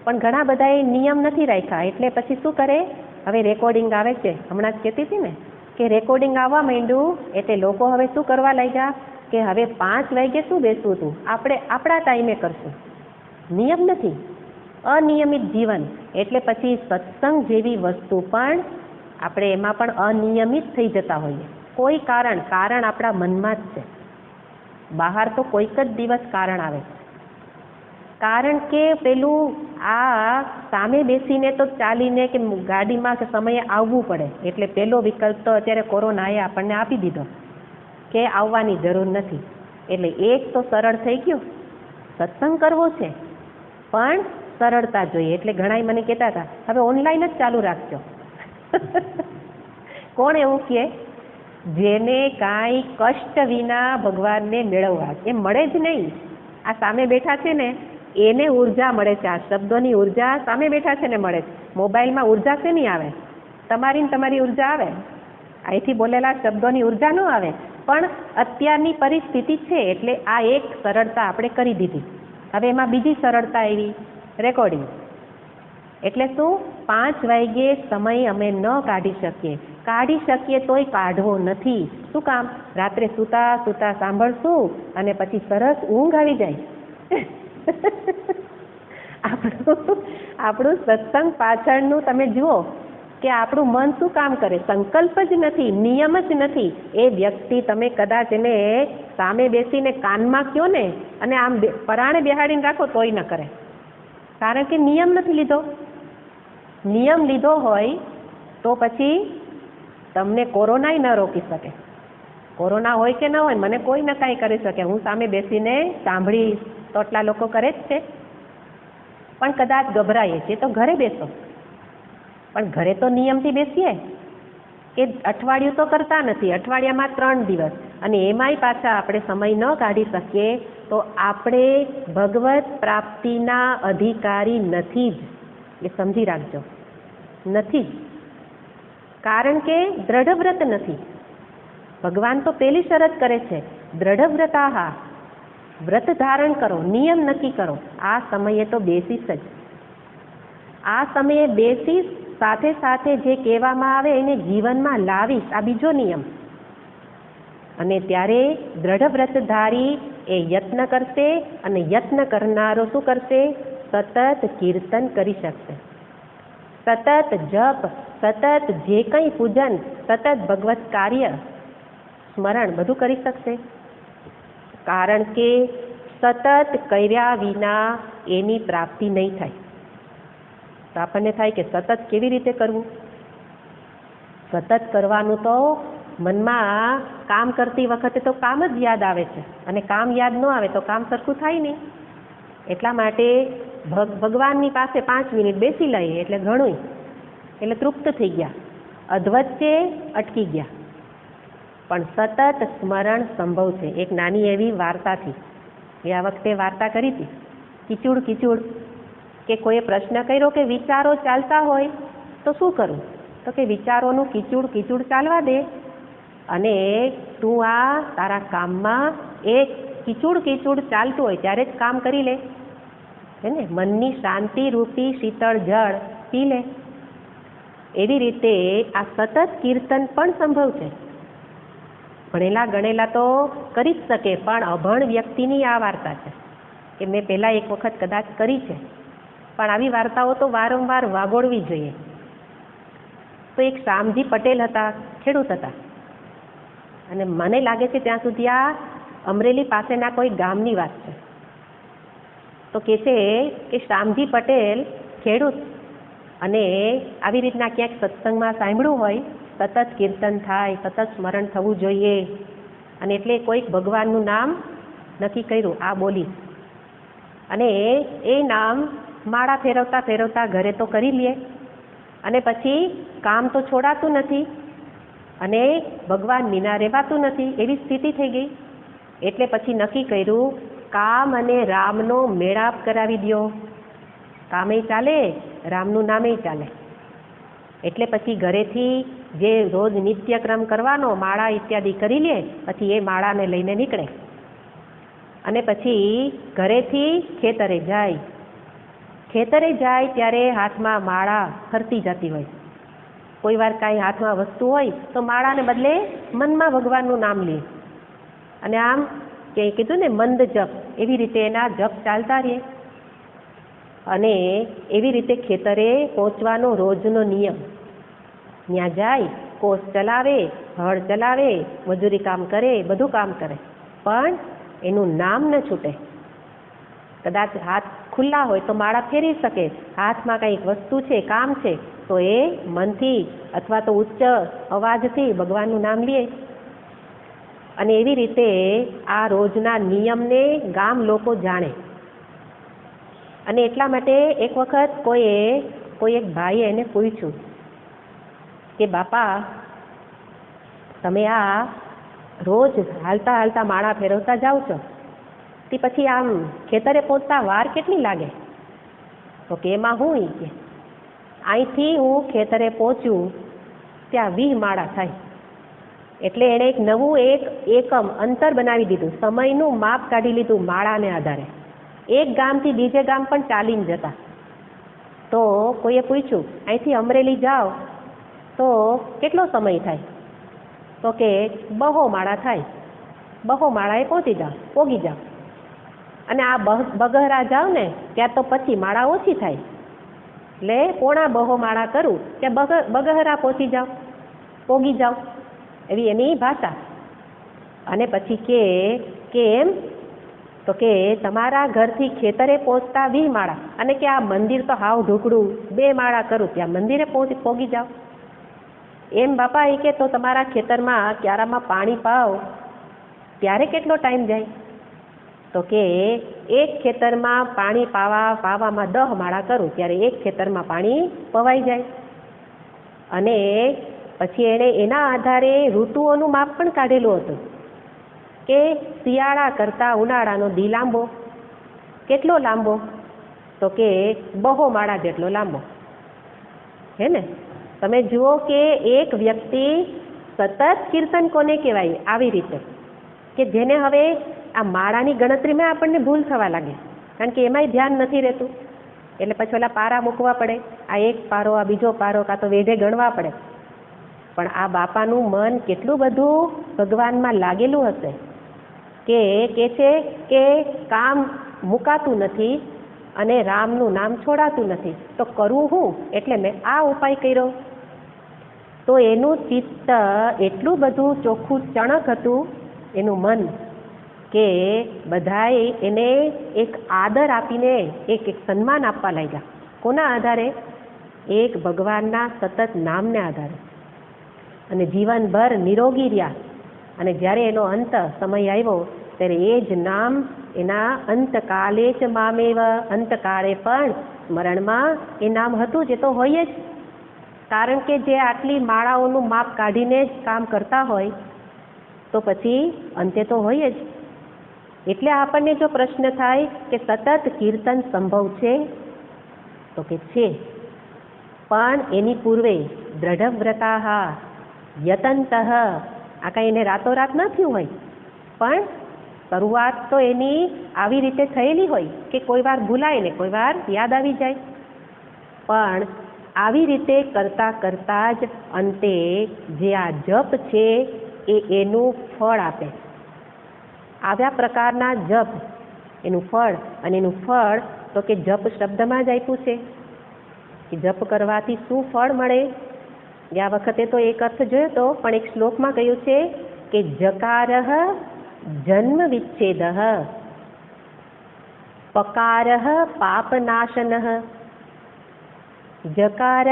S1: પણ ઘણા બધાએ નિયમ નથી રાખ્યા, એટલે પછી શું કરે? હવે રેકોર્ડિંગ આવે છે, હમણાં જ કહેતી હતી ને કે રેકોર્ડિંગ આવવા માંડ્યું એટલે લોકો હવે શું કરવા લાગ્યા કે હવે 5 વાગે શું બેસવું હતું, આપણે આપણા ટાઈમે કરશું. નિયમ નથી, અનિયમિત જીવન. એટલે પછી સત્સંગ જેવી વસ્તુ પણ આપણે એમાં પણ અનિયમિત થઈ જતા હોઈએ. કોઈ કારણ આપણા મનમાં જ છે. બહાર તો કોઈક જ દિવસ કારણ આવે, કારણ કે પેલું આ સામે બેસીને તો ચાલીને કે ગાડીમાં કે સમયે આવવું પડે, એટલે પેલો વિકલ્પ તો અત્યારે કોરોનાએ આપણને આપી દીધો કે આવવાની જરૂર નથી. એટલે એક તો સરળ થઈ ગયું, સત્સંગ કરવો છે પણ સરળતા જોઈએ. એટલે ઘણા મને કહેતા હતા હવે ઓનલાઈન જ ચાલુ રાખજો. કોણ એવું કહે? જેને કાંઈ કષ્ટ વિના ભગવાનને મેળવવા, એ મળે જ નહીં. આ સામે બેઠા છે ને એને ઉર્જા મળે છે, આ શબ્દોની ઉર્જા સામે બેઠા છે ને મળે છે. મોબાઈલમાં ઉર્જા શેની આવે? તમારી ઉર્જા આવે, અહીંથી બોલેલા શબ્દોની ઉર્જા ન આવે. પણ અત્યારની પરિસ્થિતિ છે એટલે આ એક સરળતા આપણે કરી દીધી. હવે એમાં બીજી સરળતા એવી રેકોર્ડિંગ. એટલે શું? 5 વાગ્યે સમય અમે ન કાઢી શકીએ તોય કાઢવો નથી. શું કામ? રાત્રે સૂતા સાંભળશું અને પછી સરસ ઊંઘ આવી જાય. આપણું સત્સંગ પાછળનું તમે જુઓ કે આપણું મન શું કામ કરે? સંકલ્પ જ નથી, નિયમ જ નથી. એ વ્યક્તિ તમે કદાચ એને સામે બેસીને કાનમાં કહો ને અને આમ પરાણે બેહાડીને રાખો તોય ન કરે, કારણ કે નિયમ નથી લીધો. નિયમ લીધો હોય તો પછી તમને કોરોનાય ન રોકી શકે. કોરોના હોય કે ન હોય, મને કોઈ ન કાંઈ કરી શકે, હું સામે બેસીને સાંભળીશ તો આટલા લોકો કરે જ છે. પણ કદાચ ગભરાઈએ છીએ તો ઘરે બેસો, પણ ઘરે તો નિયમથી બેસીએ. કે અઠવાડિયું તો કરતા નથી, અઠવાડિયામાં 3 દિવસ, અને એમાંય પાછા આપણે સમય ન કાઢી શકીએ તો આપણે ભગવત પ્રાપ્તિના અધિકારી નથી જ. એ સમજી રાખજો, નથી જ. કારણ કે દ્રઢવ્રત નથી. ભગવાન તો પેલી શરત કરે છે, દ્રઢવ્રતાઃ, વ્રત ધારણ કરો, નિયમ નક્કી કરો. આ સમયે તો બેસીશ જ. આ સમયે બેસીશ, સાથે સાથે જે કહેવામાં આવે એને જીવનમાં લાવીશ. આ બીજો નિયમ. અને ત્યારે દ્રઢ વ્રતધારી એ યત્ન કરશે, અને યત્ન કરનારો શું કરશે? સતત કીર્તન કરી શકશે, સતત જપ, સતત જે કંઈ પૂજન, સતત ભગવત કાર્ય સ્મરણ બધું કરી શકશે. કારણ કે સતત કર્યા વિના એની પ્રાપ્તિ નહીં થાય. તો આપણને થાય કે સતત કેવી રીતે કરવું? સતત કરવાનું તો મનમાં કામ કરતી વખતે તો કામ જ યાદ આવે છે, અને કામ યાદ ન આવે તો કામ સરખું થાય નહીં. એટલા માટે ભગવાનની પાસે 5 મિનિટ બેસી લઈએ એટલે ઘણું, એટલે તૃપ્ત થઈ ગયા, અધવચ્ચે અટકી ગયા. પણ સતત સ્મરણ સંભવ છે. એક નાની એવી વાર્તાથી, આ વખતે વાર્તા કરી હતી, કિચુડ કે કોઈએ પ્રશ્ન કર્યો કે વિચારો ચાલતા હોય તો શું કરવું? તો કે વિચારોનું કિચુડ ચાલવા દે, અને તું આ તારા કામમાં એક કિચુડ ચાલતું હોય ત્યારે જ કામ કરી લે. હે ને? મનની શાંતિ રૂપી શીતળ જળ પી લે. એવી રીતે આ સતત કીર્તન પણ સંભવ છે. ભણેલા ગણેલા તો કરી જ શકે, પણ અભણ વ્યક્તિની આ વાર્તા છે કે મેં પહેલાં એક વખત કદાચ કરી છે, પણ આવી વાર્તાઓ તો વારંવાર વાગોળવી જોઈએ. તો એક શામજી પટેલ હતા, ખેડૂત હતા, અને મને લાગે છે ત્યાં સુધી આ અમરેલી પાસેના કોઈ ગામની વાત છે. તો કહે છે કે શામજી પટેલ ખેડૂત, અને આવી રીતના ક્યાંક સત્સંગમાં સાંભળ્યું હોય સતત કીર્તન થાય, સતત સ્મરણ થવું જોઈએ, અને એટલે કોઈક ભગવાનનું નામ નક્કી કર્યું, આ બોલીશ, અને એ નામ માળા ફેરવતા ઘરે તો કરી લે, અને પછી કામ તો છોડાતું નથી, અને ભગવાન વિના રહેવાતું નથી, એવી સ્થિતિ થઈ ગઈ. એટલે પછી નક્કી કર્યું, કામ અને રામનો મેળાપ કરાવી દો, કામે ચાલે, રામનું નામે ચાલે. એટલે પછી ઘરેથી જે રોજ નિત્યક્રમ કરવાનો, માળા ઇત્યાદિ કરી લે, પછી એ માળાને લઈને નીકળે, અને પછી ઘરેથી ખેતરે જાય. ખેતરે જાય ત્યારે હાથમાં માળા ફરતી જતી હોય. કોઈ વાર કાંઈ હાથમાં વસ્તુ હોય તો માળાને બદલે મનમાં ભગવાનનું નામ લે, અને આમ કે કીધું ને મંદ જપ, એવી રીતે એના જપ ચાલતા રહે. અને એવી રીતે ખેતરે પહોંચવાનો રોજનો નિયમ. ત્યાં જાય, કોસ ચલાવે, હળ ચલાવે, મજૂરી કામ કરે, બધું કામ કરે, પણ એનું નામ ન છૂટે. કદાચ હાથ ખુલ્લા હોય તો માળા ફેરવી શકે, હાથમાં કંઈક વસ્તુ છે, કામ છે, તો એ મનથી અથવા તો ઉચ્ચ અવાજથી ભગવાનનું નામ લે. અને એવી રીતે આ રોજના નિયમને ગામ લોકો જાણે. અને એટલા માટે એક વખત કોઈ એક ભાઈએ એને પૂછ્યું કે બાપા, તમે આ રોજ હાલતા માળા ફેરવતા જાઓ છો, તે પછી આમ ખેતરે પહોંચતા વાર કેટલી લાગે? તો કે એમાં હું કે અહીંથી હું ખેતરે પહોંચ્યું ત્યાં 20 માળા થાય. એટલે એણે એક નવું એકમ અંતર બનાવી દીધું, સમયનું માપ કાઢી લીધું માળાને આધારે. એક ગામથી બીજે ગામ પણ ચાલીને જતા. તો કોઈએ પૂછ્યું, અહીંથી અમરેલી જાઓ તો કેટલો સમય થાય? તો કે 200 માળા થાય, 200 માળાએ પોગી જાઓ. અને આ બગહરા જાઓ ને ત્યાં તો પછી માળા ઓછી થાય, એટલે 2.5 માળા કરું ત્યાં બગહરા પોગી જાઓ, એવી એની ભાષા. અને પછી કે એમ? તો કે તમારા ઘરથી ખેતરે પહોંચતા 20 માળા, અને કે આ મંદિર તો હાવ ઢુકડું, 2 માળા કરું ત્યાં મંદિરે પોગી જાઓ. એમ બાપા, એ કે તો તમારા ખેતરમાં ક્યારામાં પાણી પાવ ત્યારે કેટલો ટાઈમ જાય? તો કે એક ખેતરમાં પાણી પાવામાં 10 માળા કરું ત્યારે એક ખેતરમાં પાણી પવાઈ જાય. અને પછી એણે એના આધારે ઋતુઓનું માપ પણ કાઢેલું હતું કે શિયાળા કરતાં ઉનાળાનો દી લાંબો. કેટલો લાંબો? તો કે 200 માળા જેટલો લાંબો. હે ને? તમે જુઓ કે એક વ્યક્તિ સતત કીર્તન કોને કહેવાય? આવી રીતે કે જેને હવે આ માળાની ગણતરીમાં આપણને ભૂલ થવા લાગે, કારણ કે એમાંય ધ્યાન નથી રહેતું. એટલે પછી ઓલા પારા મૂકવા પડે, આ એક પારો, આ બીજો પારો, કાં તો વેઢે ગણવા પડે. પણ આ બાપાનું મન કેટલું બધું ભગવાનમાં લાગેલું હશે કે છે કે કામ મુકાતું નથી અને રામનું નામ છોડાતું નથી, તો કરવું હું? એટલે મેં આ ઉપાય કર્યો. તો એનું ચિત્ત એટલું બધું ચોખ્ખું ચણક હતું, એનું મન, કે બધાએ એને એક આદર આપીને એક સન્માન આપવા લાગ્યા. કોના આધારે? એક ભગવાનના સતત નામને આધારે. અને જીવનભર નિરોગી રહ્યા. અને જ્યારે એનો અંત સમય આવ્યો ત્યારે એ જ નામ એના અંતકાલે જ મામેવ, અંતકાળે પણ સ્મરણમાં એ નામ હતું જ. એ તો હોય જ, કારણ કે જે આટલી માળાઓનું માપ કાઢીને જ કામ કરતા હોય તો પછી અંતે તો હોય જ. એટલે આપણને જો પ્રશ્ન થાય કે સતત કીર્તન સંભવ છે, તો કે છે, પણ એની પૂર્વે દ્રઢવ્રતાઃ યતંતઃ, આ કાંઈ એને રાતોરાત ન થયું હોય, પણ શરૂઆત તો એની આવી રીતે થયેલી હોય કે કોઈ વાર ભૂલાય ને કોઈ વાર યાદ આવી જાય, પણ આવી રીતે કરતાં કરતાં જ અંતે જે આ જપ છે એ એનું ફળ આપે. આવ્યા પ્રકારના જપ એનું ફળ, અને એનું ફળ તો કે જપ શબ્દમાં જ આપ્યું છે કે જપ કરવાથી શું ફળ મળે. ગયા વખતે તો એક અર્થ જોયો તો, પણ એક શ્લોકમાં કહ્યું છે કે જકારઃ જન્મ વિચ્છેદઃ, પકારઃ પાપનાશનઃ. જકારઃ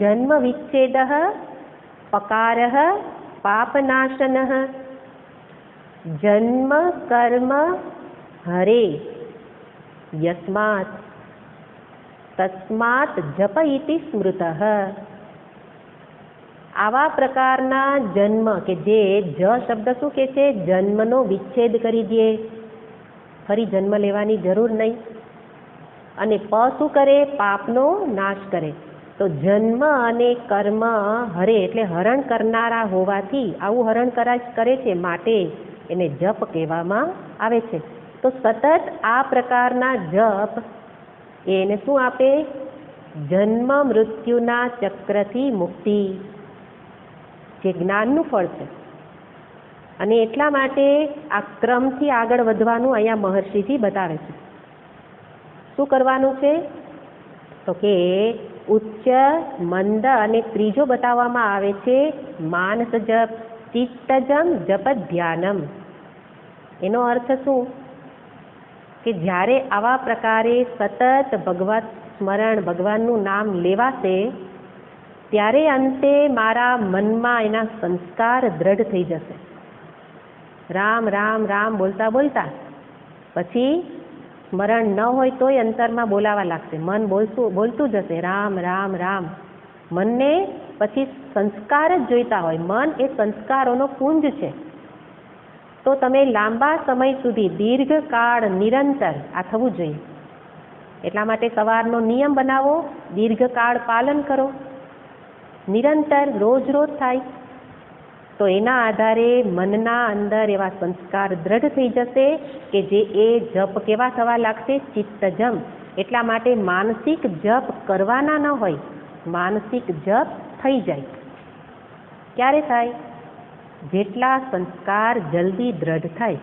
S1: જન્મ વિચ્છેદઃ, પકારઃ પાપનાશનઃ. જન્મ કર્મ હરે યસ્માત તસ્માત જપ ઇતિ સ્મૃતઃ. આવા પ્રકારના જન્મ, કે જે જ શબ્દ શું કહે છે? જન્મનો વિચ્છેદ કરી દે, ફરી જન્મ લેવાની જરૂર નહીં. અને પ શું કરે? પાપનો નાશ કરે. તો જન્મ અને કર્મ હરે એટલે હરણ કરનારા હોવાથી આવું હરણ કરે છે, માટે એને જપ કહેવામાં આવે છે. તો સતત આ પ્રકારના જપ એને શું આપે? જન્મ મૃત્યુના ચક્રથી મુક્તિ, જે જ્ઞાનનું ફળ છે. અને એટલા માટે આ ક્રમથી આગળ વધવાનું અહીંયા મહર્ષિજી બતાવે છે. શું કરવાનું છે? તો કે ઉચ્ચ, મંદ અને ત્રીજો બતાવવામાં આવે છે માનસ જપ, ચિત્તજમ જપ ધ્યાનમ. એનો અર્થ શું? કે જ્યારે આવા પ્રકારે સતત ભગવત સ્મરણ, ભગવાનનું નામ લેવાશે, ત્યારે અંતે મારા મનમાં એના સંસ્કાર દ્રઢ થઈ જશે. રામ રામ રામ બોલતા બોલતા પછી સ્મરણ ન હોય તોય અંતરમાં બોલાવા લાગશે. મન બોલતું જશે રામ રામ રામ. મનને પછી સંસ્કાર જ જોઈતા હોય. મન એ સંસ્કારોનો પુંજ છે. તો તમે લાંબા સમય સુધી દીર્ઘકાળ નિરંતર આ થવું જોઈએ. એટલા માટે સવારનો નિયમ બનાવો, દીર્ઘકાળ પાલન કરો, નિરંતર રોજ રોજ થાય. તો એના આધારે મનના અંદર એવા સંસ્કાર દ્રઢ થઈ જશે કે જે એ જપ કેવા થવા લાગશે? ચિત્તજમ. એટલા માટે માનસિક જપ કરવાના ન હોય, માનસિક જપ થઈ જાય. ક્યારે થાય? જેટલા સંસ્કાર જલ્દી દ્રઢ થાય.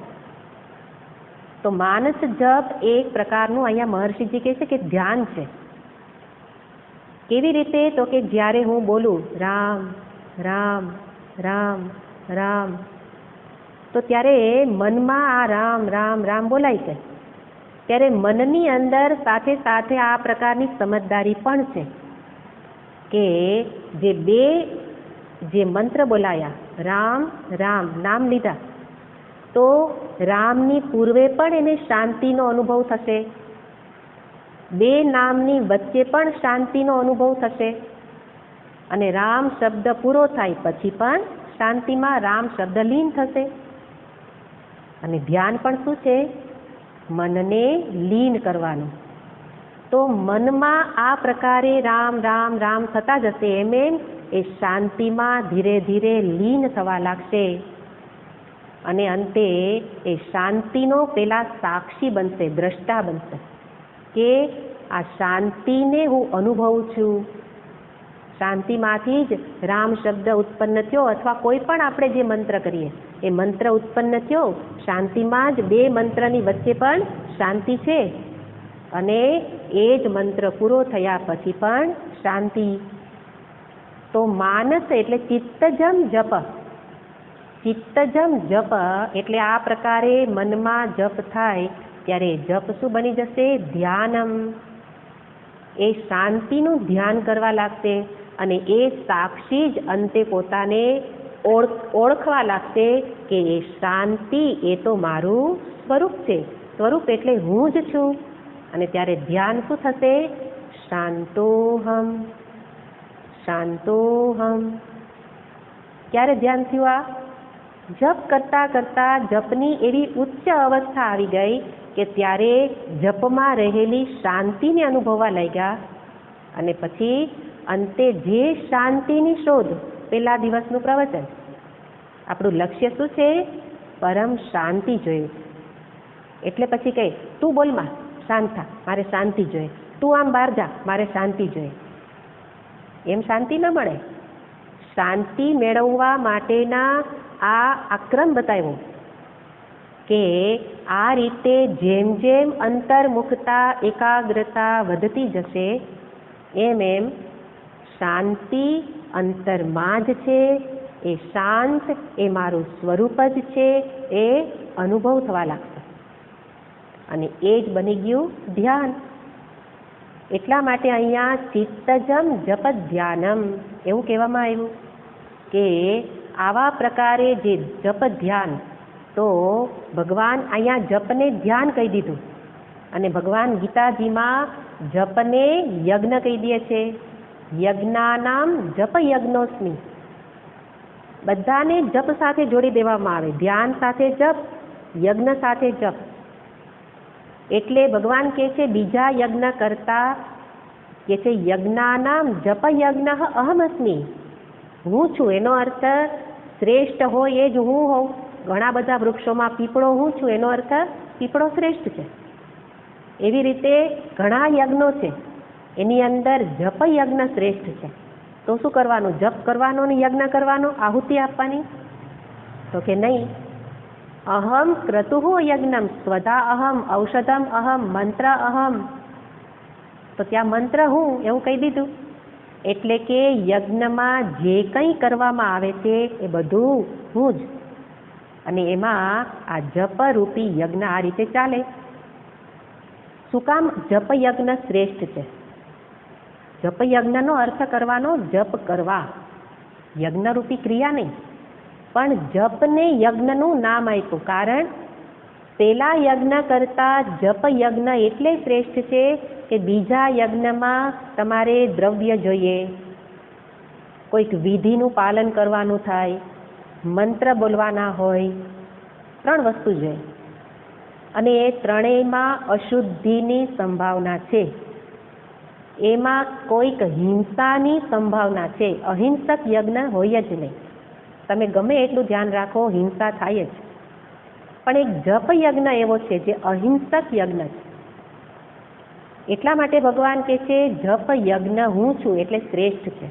S1: તો માનસ જપ એક પ્રકારનું અહીંયા મહર્ષિજી કહે છે કે ધ્યાન છે. કેવી રીતે? તો કે જ્યારે હું બોલું રામ રામ રામ રામ, તો ત્યારે મનમાં આ રામ રામ રામ બોલાય છે. ત્યારે મનની અંદર સાથે સાથે આ પ્રકારની સમજદારી પણ છે કે જે મંત્ર બોલાયા રામ રામ, નામ લીધા, તો રામની પૂર્વે પણ એને શાંતિનો અનુભવ થશે, બે નામની વચ્ચે પણ શાંતિનો અનુભવ થશે, અને રામ શબ્દ પૂરો થાય પછી પણ શાંતિમાં રામ શબ્દ લીન થશે. અને ધ્યાન પણ શું છે? મનને લીન કરવાનું. તો મનમાં આ પ્રકારે રામ રામ રામ થતા જશે, એમ એ શાંતિમાં ધીરે ધીરે લીન થવા લાગશે. અને અંતે એ શાંતિનો પેલા સાક્ષી બનશે, દ્રષ્ટા બનશે કે આ શાંતિને હું અનુભવું છું. શાંતિમાંથી જ રામ શબ્દ ઉત્પન્ન થયો, અથવા કોઈ પણ આપણે જે મંત્ર કરીએ એ મંત્ર ઉત્પન્ન થયો. શાંતિમાં જ બે મંત્રની વચ્ચે પણ શાંતિ છે, અને એ જ મંત્ર પૂરો થયા પછી પણ શાંતિ. તો માનસ એટલે ચિત્તજમ જપ. ચિત્તજમ જપ એટલે આ પ્રકારે મનમાં જપ થાય ત્યારે જપ શું બની જશે? ધ્યાનમ. એ શાંતિનું ધ્યાન કરવા લાગશે, અને એ સાક્ષી જ અંતે પોતાને ઓળખવા લાગશે કે એ શાંતિ એ તો મારું સ્વરૂપ છે. સ્વરૂપ એટલે હું જ છું. અને ત્યારે ધ્યાન શું થશે? શાંતોહમ. શાંતોહમ. ક્યારે ધ્યાન થયું? આ જપ કરતા કરતા જપની એવી ઉચ્ચ અવસ્થા આવી ગઈ કે ત્યારે જપમાં રહેલી શાંતિને અનુભવવા લાગ્યા. અને પછી અંતે જે શાંતિની શોધ, પહેલા દિવસનું પ્રવચન, આપણું લક્ષ્ય શું છે? પરમ શાંતિ જોઈએ. એટલે પછી કહે તું બોલમાં શાંત થા, મારે શાંતિ જોઈએ. તું આમ બહાર જા, મારે શાંતિ જોઈએ. એમ શાંતિ ન મળે. શાંતિ મેળવવા માટેના આ ક્રમ બતાવ્યો કે આ રીતે જેમ જેમ અંતર્મુખતા એકાગ્રતા વધતી જશે એમ એમ શાંતિ અંતરમાં જ છે. એ શાંત એ મારું સ્વરૂપ જ છે એ અનુભવ થવા લાગશે, અને એ જ બની ગયું ધ્યાન. એટલા માટે અહીંયા ચિત્તજમ જપ ધ્યાનમ એવું કહેવામાં આવ્યું કે આવા પ્રકારે જે જપ ધ્યાન, તો ભગવાન અહીંયા જપને ધ્યાન કહી દીધું, અને ભગવાન ગીતાજીમાં જપને યજ્ઞ કહી દે છે. યજ્ઞાનામ જપ યજ્ઞોસ્મિ. બધાને જપ સાથે જોડી દેવામાં આવે. ધ્યાન સાથે જપ, યજ્ઞ સાથે જપ. એટલે ભગવાન કહે છે બીજા યજ્ઞ કરતા કે છે યજ્ઞાનામ જપ યજ્ઞ અહમસ્મિ. હું છું એનો અર્થ શ્રેષ્ઠ હોય એ જ હું હોઉં. ઘણા બધા વૃક્ષોમાં પીપળો હું છું એનો અર્થ પીપળો શ્રેષ્ઠ છે. એવી રીતે ઘણા યજ્ઞો છે, એની અંદર જપ યજ્ઞ શ્રેષ્ઠ છે. તો શું કરવાનું? જપ કરવાનો ને યજ્ઞ કરવાનો, આહુતિ આપવાની? તો કે નહીં. અહમ ક્રતુઃ યજ્ઞમ સ્વધા અહમ ઔષધમ અહમ મંત્ર અહમ. તો ત્યાં મંત્ર હું એવું કહી દીધું. એટલે કે યજ્ઞમાં જે કંઈ કરવામાં આવે છે એ બધું હું જ, અને એમાં આ જપરૂપી યજ્ઞ આ રીતે ચાલે. શું કામ? જપ યજ્ઞ શ્રેષ્ઠ છે. જપ યજ્ઞનો અર્થ કરવાનો જપ કરવા, યજ્ઞરૂપી ક્રિયા નહીં. પણ જપને યજ્ઞનું નામ આપ્યું કારણ પેલા યજ્ઞ કરતા જપ યજ્ઞ એટલે શ્રેષ્ઠ છે કે બીજા યજ્ઞમાં તમારે દ્રવ્ય જોઈએ, કોઈક વિધિનું પાલન કરવાનું થાય, મંત્ર બોલવાના હોય, 3 વસ્તુ જોઈએ, અને એ ત્રણેયમાં અશુદ્ધિની સંભાવના છે. એમાં કોઈક હિંસાની સંભાવના છે. અહિંસક યજ્ઞ હોય જ નહીં. તમે ગમે એટલું ધ્યાન રાખો, હિંસા થાય જ. પણ એક જપ યજ્ઞ એવો છે જે અહિંસક યજ્ઞ છે. એટલા માટે ભગવાન કહે છે જપ યજ્ઞ હું છું એટલે શ્રેષ્ઠ છે.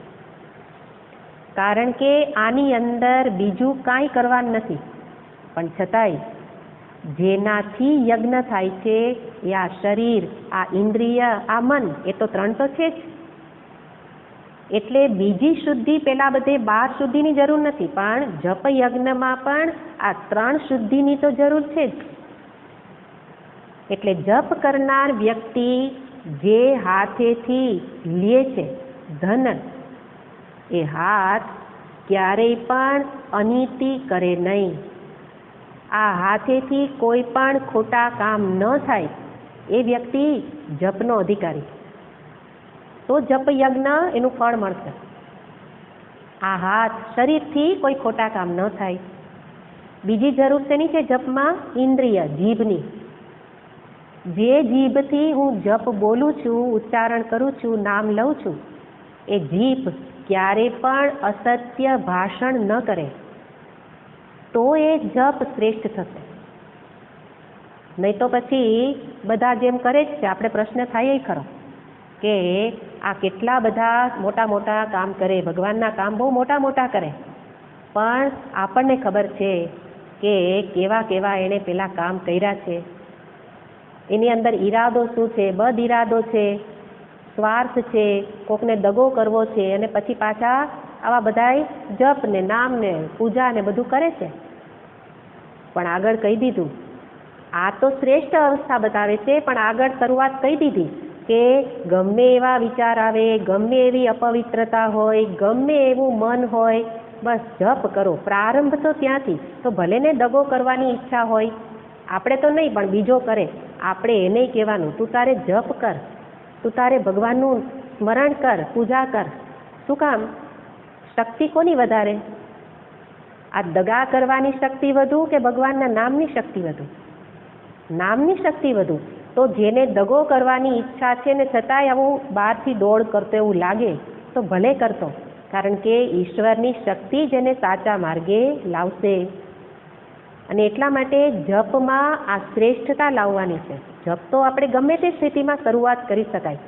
S1: કારણ કે આની અંદર બીજું કાંઈ કરવાનું નથી, પણ છતાંય જેનાથી યજ્ઞ થાય છે એ આ શરીર, આ ઇન્દ્રિય, આ મન, એ તો 3 તો છે જ. એટલે બીજી શુદ્ધિ પેલા બધે 12 શુદ્ધિની જરૂર નથી, પણ જપ યજ્ઞમાં પણ આ 3 શુદ્ધિની તો જરૂર છે જ. એટલે જપ કરનાર વ્યક્તિ જે હાથેથી લે છે ધન, એ હાથ ક્યારેય પણ અનીતિ કરે નહીં. આ હાથેથી કોઈ પણ ખોટા કામ ન થાય એ વ્યક્તિ જપનો અધિકારી, તો જપ યજ્ઞ એનું ફળ મળશે. આ હાથ શરીરથી કોઈ ખોટા કામ ન થાય. બીજી જરૂર શેની છે જપમાં? ઇન્દ્રિય, જીભની. જે જીભથી હું જપ બોલું છું, ઉચ્ચારણ કરું છું, નામ લઉં છું, એ જીભ ક્યારે પણ અસત્ય ભાષણ ન કરે, તો એ જપ શ્રેષ્ઠ થશે. નહીં તો પછી બધા જેમ કરે જ છે. આપણે પ્રશ્ન થાય ખરો કે આ કેટલા બધા મોટા મોટા કામ કરે, ભગવાનના કામ બહુ મોટા મોટા કરે, પણ આપણને ખબર છે કે કેવા કેવા એણે પેલા કામ કર્યા છે. એની અંદર ઈરાદો શું છે? બદ ઈરાદો છે, સ્વાર્થ છે, કોકને દગો કરવો છે, અને પછી પાછા આવા બધાય જપ ને નામ ને પૂજા ને બધું કરે છે. પણ આગળ કહી દીધું, આ તો શ્રેષ્ઠ અવસ્થા બતાવે છે, પણ આગળ શરૂઆત કહી દીધી કે ગમે એવા વિચાર આવે, ગમે એવી અપવિત્રતા હોય, ગમે એવું મન હોય, બસ જપ કરો. પ્રારંભ તો ત્યાંથી. તો ભલે ને દગો કરવાની ઈચ્છા હોય, આપણે તો નહીં પણ બીજો કરે, આપણે એને કહેવાનું તું તારે જપ કર, તું તારે ભગવાનનું સ્મરણ કર, પૂજા કર. શું કામ? શક્તિ કોની વધારે? આ દગા કરવાની શક્તિ વધુ કે ભગવાનના નામની શક્તિ વધુ? નામની શક્તિ વધુ. તો જેને દગો કરવાની ઈચ્છા છે ને છતાંય આવું બહારથી દોડ કરતો એવું લાગે તો ભલે કરતો, કારણ કે ઈશ્વરની શક્તિ જેને સાચા માર્ગે લાવશે. અને એટલા માટે જપમાં આ શ્રેષ્ઠતા લાવવાની છે. જપ તો આપણે ગમે તે સ્થિતિમાં શરૂઆત કરી શકાય,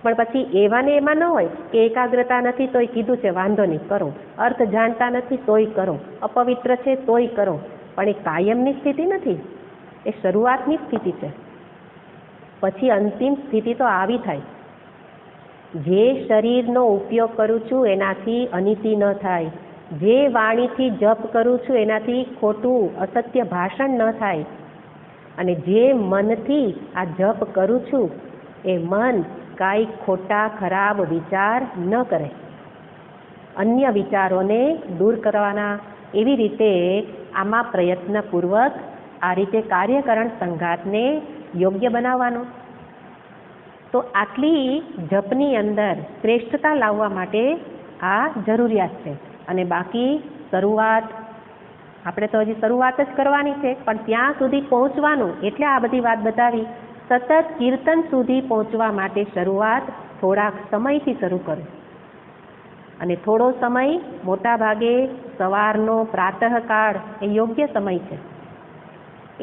S1: પણ પછી એવા ને એમાં ન હોય કે એકાગ્રતા નથી તોય કીધું છે વાંધો નહીં કરો, અર્થ જાણતા નથી તોય કરો, અપવિત્ર છે તોય કરો. પણ એ કાયમની સ્થિતિ નથી, એ શરૂઆતની સ્થિતિ છે. પછી અંતિમ સ્થિતિ તો આવી થાય, જે શરીરનો ઉપયોગ કરું છું એનાથી અનિતિ ન થાય, જે વાણીથી જપ કરું છું એનાથી ખોટું અસત્ય ભાષણ ન થાય, અને જે મનથી આ જપ કરું છું એ મન કાંઈ ખોટા ખરાબ વિચાર ન કરે, અન્ય વિચારોને દૂર કરવાના. એવી રીતે આમાં પ્રયત્નપૂર્વક આ રીતે કાર્યકરણ સંઘાતને યોગ્ય બનાવવાનો. તો આટલી જપની અંદર શ્રેષ્ઠતા લાવવા માટે આ જરૂરિયાત છે. અને બાકી શરૂઆત આપણે તો હજી શરૂઆત જ કરવાની છે, પણ ત્યાં સુધી પહોંચવાનું એટલે આ બધી વાત બતાવી. સતત કીર્તન સુધી પહોંચવા માટે શરૂઆત થોડાક સમયથી શરૂ કરો. અને થોડો સમય મોટા ભાગે સવારનો પ્રાતઃકાળ એ યોગ્ય સમય છે.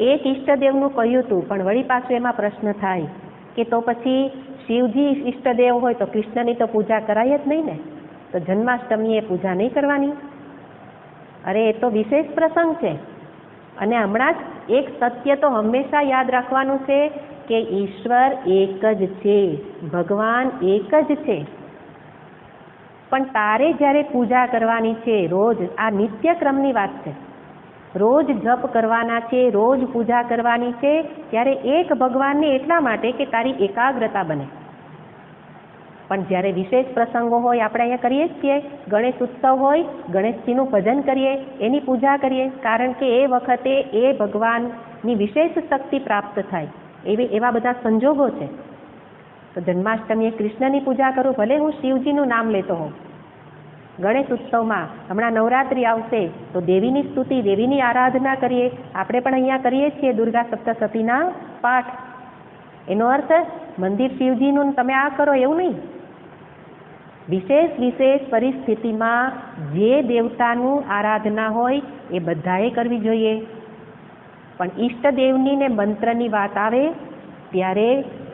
S1: એક ઈષ્ટદેવનું કહ્યું હતું, પણ વળી પાછું એમાં પ્રશ્ન થાય કે તો પછી શિવજી ઈષ્ટદેવ હોય તો કૃષ્ણની તો પૂજા કરાય જ નહીં ને, તો જન્માષ્ટમીએ પૂજા નહીં કરવાની? અરે એ તો વિશેષ પ્રસંગ છે. અને હમણાં જ એક સત્ય તો હંમેશા યાદ રાખવાનું છે કે ઈશ્વર એક જ છે, ભગવાન એક જ છે. પણ તારે જ્યારે પૂજા કરવાની છે, રોજ આ નિત્યક્રમની વાત છે, રોજ જપ કરવાના છે, રોજ પૂજા કરવાની છે, ત્યારે એક ભગવાનને એટલા માટે કે તારી એકાગ્રતા બને. પણ જ્યારે વિશેષ પ્રસંગો હોય, આપણે અહીંયા કરીએ જ છીએ, ગણેશ ઉત્સવ હોય, ગણેશજીનું ભજન કરીએ, એની પૂજા કરીએ, કારણ કે એ વખતે એ ભગવાનની વિશેષ શક્તિ પ્રાપ્ત થાય, એવા બધા સંજોગો છે. તો જન્માષ્ટમીએ કૃષ્ણની પૂજા કરું, ભલે હું શિવજીનું નામ લેતો હોઉં. ગણેશ ઉત્સવમાં હમણાં નવરાત્રિ આવશે તો દેવીની સ્તુતિ, દેવીની આરાધના કરીએ. આપણે પણ અહીંયા કરીએ છીએ દુર્ગા સપ્તશતીના પાઠ. એનો અર્થ મંદિર શિવજીનું તમે આ કરો એવું નહીં. વિશેષ વિશેષ પરિસ્થિતિમાં જે દેવતાનું આરાધના હોય એ બધાએ કરવી જોઈએ. પણ ઈષ્ટદેવની ને મંત્રની વાત આવે ત્યારે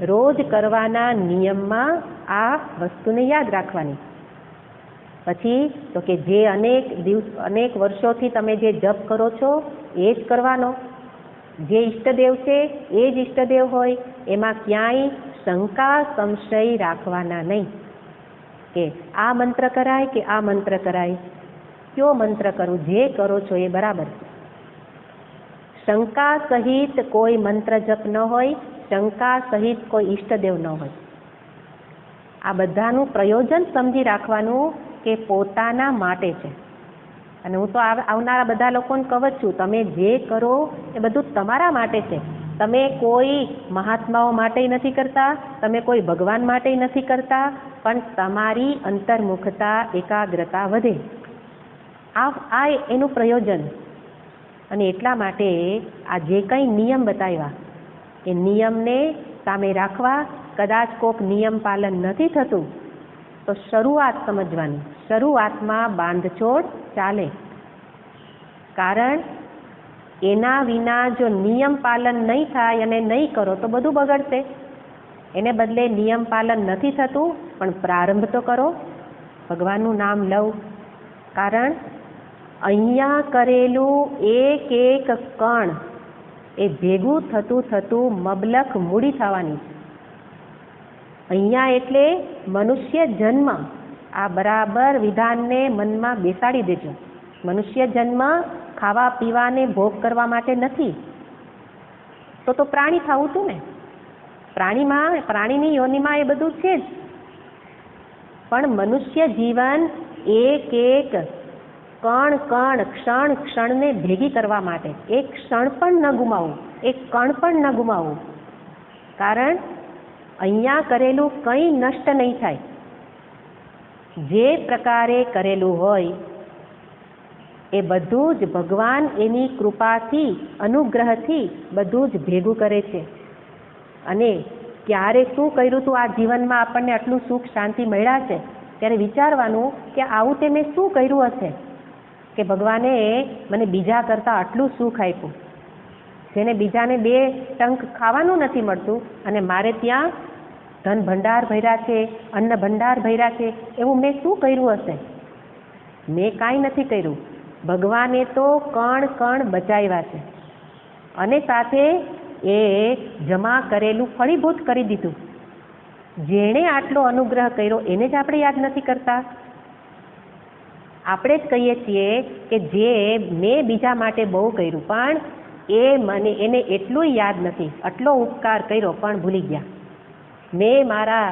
S1: રોજ કરવાના નિયમમાં આ વસ્તુને યાદ રાખવાની. પછી તો કે જે અનેક વર્ષોથી તમે જે જપ કરો છો એ જ કરવાનો. જે ઈષ્ટદેવ છે એ જ ઈષ્ટદેવ હોય, એમાં ક્યાંય શંકા સંશય રાખવાના નહીં કે આ મંત્ર કરાય કે આ મંત્ર કરાય, કયો મંત્ર કરું, જે કરો છો એ બરાબર. શંકા સહિત કોઈ મંત્ર જપ ન હોય, શંકા સહિત કોઈ ઈષ્ટદેવ ન હોય. આ બધાનું પ્રયોજન સમજી રાખવાનું કે પોતાના માટે છે. અને હું તો આવનારા બધા લોકોને કહું છું, તમે જે કરો એ બધું તમારા માટે છે. તમે કોઈ મહાત્માઓ માટે નથી કરતા, તમે કોઈ ભગવાન માટે નથી કરતા, પણ તમારી અંતર્મુખતા, એકાગ્રતા વધે, આ એનું પ્રયોજન. અને એટલા માટે આ જે કંઈ નિયમ બતાવ્યા એ નિયમને સામે રાખવા. કદાચ કોક નિયમ પાલન નથી થતું તો શરૂઆત સમજવાની, શરૂઆતમાં બાંધછોડ ચાલે, કારણ એના વિના જો નિયમ પાલન નહીં થાય અને નહીં કરો તો બધું બગડશે. એને બદલે નિયમ પાલન નથી થતું, પણ પ્રારંભ તો કરો, ભગવાનનું નામ લઉં. કારણ અહીંયા કરેલું એક એક કણ એ ભેગું થતું થતું મબલખ મૂડી થવાની છે. અહીંયા એટલે મનુષ્ય જન્મ, આ બરાબર વિધાનને મનમાં બેસાડી દેજો. મનુષ્ય જન્મ ખાવા પીવાને ભોગ કરવા માટે નથી. તો પ્રાણી થવું હતું ને. પ્રાણીની યોનિમાં એ બધું છે જ, પણ મનુષ્ય જીવન એક એક કણ કણ ક્ષણ ક્ષણને ભેગી કરવા માટે એક ક્ષણ પણ ન ગુમાવવું, એક કણ પણ ન ગુમાવવું. કારણ અહીંયા કરેલું કંઈ નષ્ટ નહીં થાય. જે પ્રકારે કરેલું હોય એ બધું જ ભગવાન એની કૃપાથી, અનુગ્રહથી બધું જ ભેગું કરે છે. અને ક્યારે શું કર્યું હતું આ જીવનમાં, આપણને આટલું સુખ શાંતિ મળ્યા છે, ત્યારે વિચારવાનું કે આવું તે મેં શું કર્યું હશે કે ભગવાને મને બીજા કરતાં આટલું સુખ આપ્યું. જેને બીજાને 2 ટંક ખાવાનું નથી મળતું અને મારે ત્યાં ધન ભંડાર ભર્યા છે, અન્ન ભંડાર ભર્યા છે, એવું મેં શું કર્યું હશે? મેં કાંઈ નથી કર્યું. ભગવાને તો કણ કણ બચાવ્યા છે અને સાથે એ જમા કરેલું ફળીભૂત કરી દીધું. જેણે આટલો અનુગ્રહ કર્યો એને જ આપણે યાદ નથી કરતા. આપણે જ કહીએ છીએ કે જે મેં બીજા માટે બહુ કર્યું, પણ એને એટલું યાદ નથી, આટલો ઉપકાર કર્યો પણ ભૂલી ગયા. મેં મારા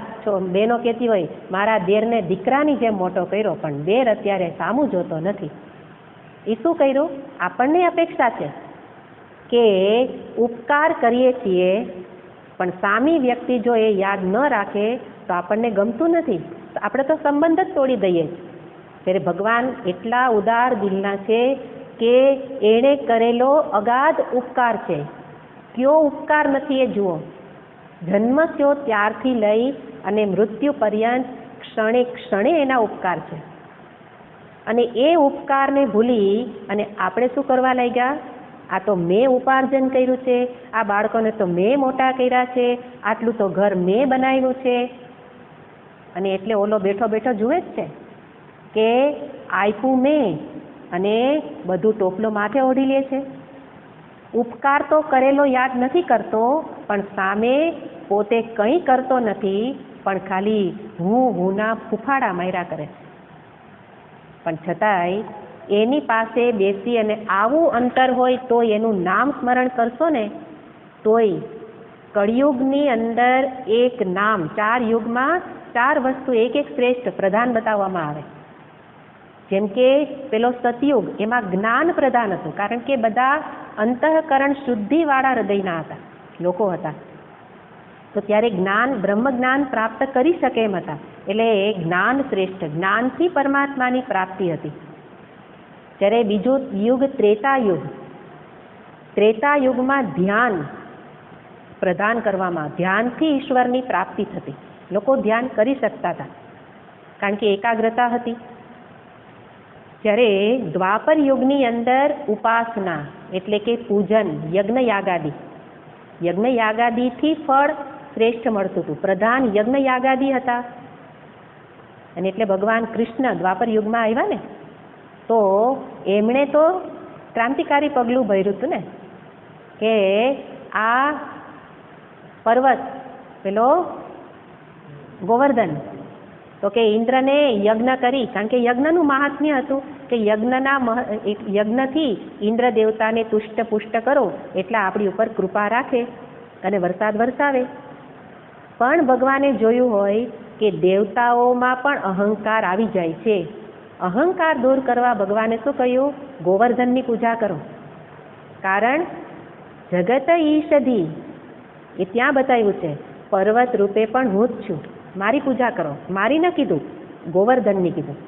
S1: બહેનો કહેતી હોય મારા દેરને દીકરાની જેમ મોટો કર્યો, પણ દેર અત્યારે સામું જોતો નથી. એ શું કર્યું? આપણને અપેક્ષા છે કે ઉપકાર કરીએ છીએ, પણ સામી વ્યક્તિ જો એ યાદ ન રાખે તો આપણને ગમતું નથી, તો આપણે તો સંબંધ જ તોડી દઈએ. ત્યારે ભગવાન એટલા ઉદાર દિલના છે કે એણે કરેલો અગાધ ઉપકાર છે. કયો ઉપકાર નથી એ જુઓ. જન્મ થયો ત્યારથી લઈ અને મૃત્યુ પર્યંત ક્ષણે ક્ષણે એના ઉપકાર છે. અને એ ઉપકારને ભૂલી અને આપણે શું કરવા લાગ્યા? આ તો મેં ઉપાર્જન કર્યું છે, આ બાળકોને તો મેં મોટા કર્યા છે, આટલું તો ઘર મેં બનાવ્યું છે. અને એટલે ઓલો બેઠો બેઠો જુએ જ છે કે આપ્યું મેં અને બધું ટોપલો માથે ઓઢી લે છે. ઉપકાર તો કરેલો યાદ નથી કરતો, પણ સામે પોતે કંઈ કરતો નથી, પણ ખાલી હુંના ફૂફાડા માર્યા કરે છે. પણ છતાંય એની પાસે બેસી અને આવું અંતર હોય તો એનું નામ સ્મરણ કરશો ને, તોય કળિયુગની અંદર એક નામ, 4 યુગમાં 4 વસ્તુ એક શ્રેષ્ઠ પ્રધાન બતાવવામાં આવે. જેમ કે પેલો સતયુગ, એમાં જ્ઞાન પ્રધાન હતું, કારણ કે બધા અંતઃકરણ શુદ્ધિવાળા હૃદયના હતા, લોકો હતા. તો ત્યારે જ્ઞાન, બ્રહ્મ જ્ઞાન પ્રાપ્ત કરી શકે એમ હતા. એટલે જ્ઞાન શ્રેષ્ઠ, જ્ઞાનથી પરમાત્માની પ્રાપ્તિ હતી. જ્યારે બીજું યુગ ત્રેતાયુગ, ત્રેતાયુગમાં ધ્યાન પ્રદાન કરવામાં, ધ્યાનથી ઈશ્વરની પ્રાપ્તિ થતી. લોકો ધ્યાન કરી શકતા હતા કારણ કે એકાગ્રતા હતી. જ્યારે દ્વાપર યુગની અંદર ઉપાસના એટલે કે પૂજન, યજ્ઞ યાગાદી, યજ્ઞ યાગાદીથી ફળ શ્રેષ્ઠ મળતું હતું. પ્રધાન યજ્ઞ યાગાદી હતા. અને એટલે ભગવાન કૃષ્ણ દ્વાપર યુગમાં આવ્યા ને, તો એમણે તો ક્રાંતિકારી પગલું ભર્યું હતું ને કે આ પર્વત પેલો ગોવર્ધન, તો કે ઇન્દ્રને યજ્ઞ કરી, કારણ કે યજ્ઞનું મહાત્મ્ય હતું કે યજ્ઞથી ઇન્દ્ર દેવતાને તુષ્ટ પુષ્ટ કરો એટલે આપણી ઉપર કૃપા રાખે અને વરસાદ વરસાવે. પણ ભગવાને જોયું હોય કે દેવતાઓમાં પણ અહંકાર આવી જાય છે. અહંકાર દૂર કરવા ભગવાને શું કહ્યું? ગોવર્ધનની પૂજા કરો. કારણ જગત ઈષધી એ ત્યાં બતાવ્યું છે, પર્વત રૂપે પણ હું જ છું, મારી પૂજા કરો. મારી ન કીધું, ગોવર્ધનની કીધું.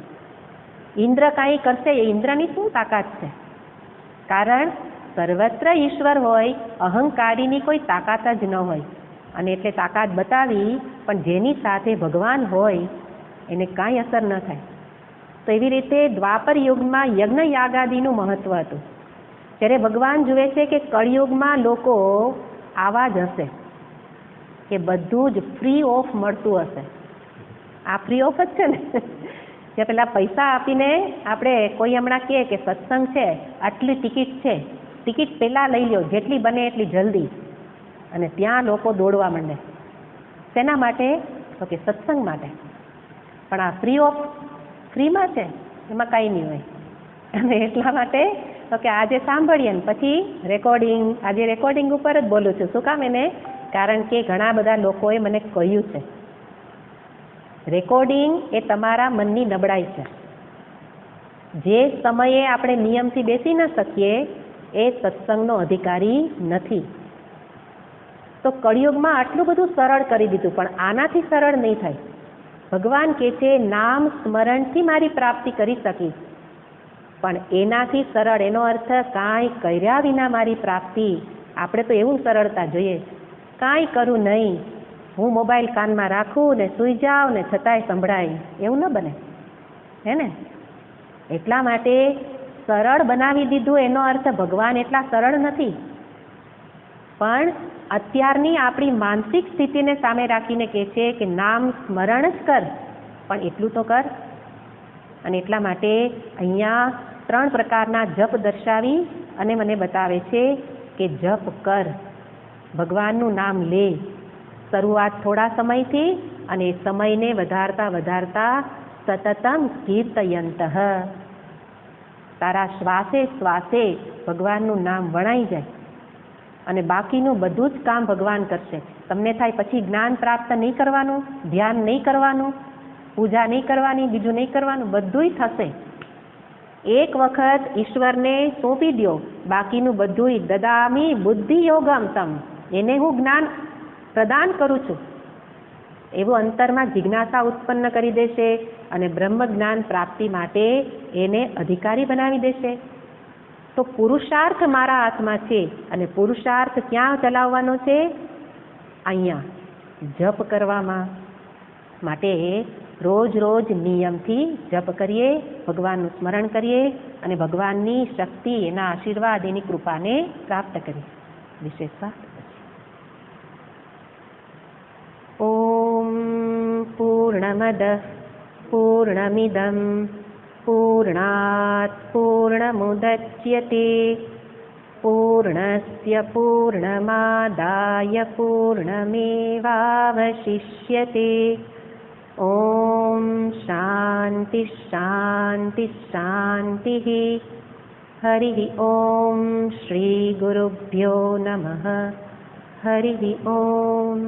S1: ઇન્દ્ર કાંઈ કરશે, એ ઇન્દ્રની શું તાકાત છે? કારણ સર્વત્ર ઈશ્વર હોય, અહંકારીની કોઈ તાકાત જ ન હોય. અને એટલે તાકાત બતાવી, પણ જેની સાથે ભગવાન હોય એને કાંઈ અસર ન થાય. તો એવી રીતે દ્વાપર યુગમાં યજ્ઞ યાગાદીનું મહત્વ હતું. જ્યારે ભગવાન જુએ છે કે કળિયુગમાં લોકો આવા જ હશે, કે બધું જ ફ્રી ઓફ મળતું હશે. આ ફ્રી ઓફ જ છે ને. જે પેલા પૈસા આપીને આપણે કોઈ હમણાં કહે કે સત્સંગ છે, આટલી ટિકિટ છે, ટિકિટ પહેલાં લઈ લો જેટલી બને એટલી જલ્દી, અને ત્યાં લોકો દોડવા માંડે. શેના માટે? તો કે સત્સંગ માટે. પણ આ ફ્રી ઓફ ફ્રીમાં છે, એમાં કાંઈ નહીં હોય. અને એટલા માટે તો કે આજે સાંભળીએ ને પછી રેકોર્ડિંગ, આજે રેકોર્ડિંગ ઉપર જ બોલું છું. શું કામ? એને કારણ કે ઘણા બધા લોકોએ મને કહ્યું છે રેકોર્ડિંગ એ તમારા મનની નબળાઈ છે. જે સમયે આપણે નિયમથી બેસી ન શકીએ એ સત્સંગનો અધિકારી નથી. તો કળિયુગમાં આટલું બધું સરળ કરી દીધું, પણ આનાથી સરળ નહીં થાય. ભગવાન કહે છે નામ સ્મરણથી મારી પ્રાપ્તિ કરી શકીશ, પણ એનાથી સરળ, એનો અર્થ કાંઈ કર્યા વિના મારી પ્રાપ્તિ. આપણે તો એવું સરળતા જોઈએ, કાંઈ કરું નહીં, હું મોબાઈલ કાનમાં રાખું ને સૂઈ જાઉં ને છતાંય સંભળાય, એવું ન બને, હે ને? એટલા માટે સરળ બનાવી દીધું, એનો અર્થ ભગવાન એટલા સરળ નથી, પણ અત્યારની આપણી માનસિક સ્થિતિને સામે રાખીને કહે છે કે નામ સ્મરણ જ કર, પણ એટલું તો કર. અને એટલા માટે અહીંયા 3 પ્રકારના જપ દર્શાવી અને મને બતાવે છે કે જપ કર, ભગવાનનું નામ લે. શરૂઆત થોડા સમયથી, અને સમયને વધારતા વધારતા સતતમ કીર્તયંતઃ, તારા શ્વાસે શ્વાસે ભગવાનનું નામ વણાઈ જાય, અને બાકીનું બધું જ કામ ભગવાન કરશે. તમને થાય પછી જ્ઞાન પ્રાપ્ત નહીં કરવાનું, ધ્યાન નહીં કરવાનું, પૂજા નહીં કરવાની, બીજું નહીં કરવાનું, બધુંય થશે. એક વખત ઈશ્વરને સોંપી દો, બાકીનું બધુંય દદામી બુદ્ધિ યોગમ તમ, એને હું જ્ઞાન પ્રદાન કરું છું, એવું અંતરમાં જિજ્ઞાસા ઉત્પન્ન કરી દેશે, અને બ્રહ્મ જ્ઞાન પ્રાપ્તિ માટે એને અધિકારી બનાવી દેશે. તો પુરુષાર્થ મારા હાથમાં છે, અને પુરુષાર્થ ક્યાં ચલાવવાનો છે? અહીંયા જપ કરવામાં. માટે રોજ રોજ નિયમથી જપ કરીએ, ભગવાનનું સ્મરણ કરીએ, અને ભગવાનની શક્તિ, એના આશીર્વાદ, એની કૃપાને પ્રાપ્ત કરીએ. વિશેષ વાત. ઓમ પૂર્ણમદ પૂર્ણમિદં પૂર્ણાત પૂર્ણમુદચ્યતે પૂર્ણસ્ય પૂર્ણમાદાય પૂર્ણમેવાવશિષ્યતે. ઓમ શાંતિ શાંતિ શાંતિ. હરિ ઓમ શ્રી ગુરુભ્યો નમઃ. હરિ ઓમ.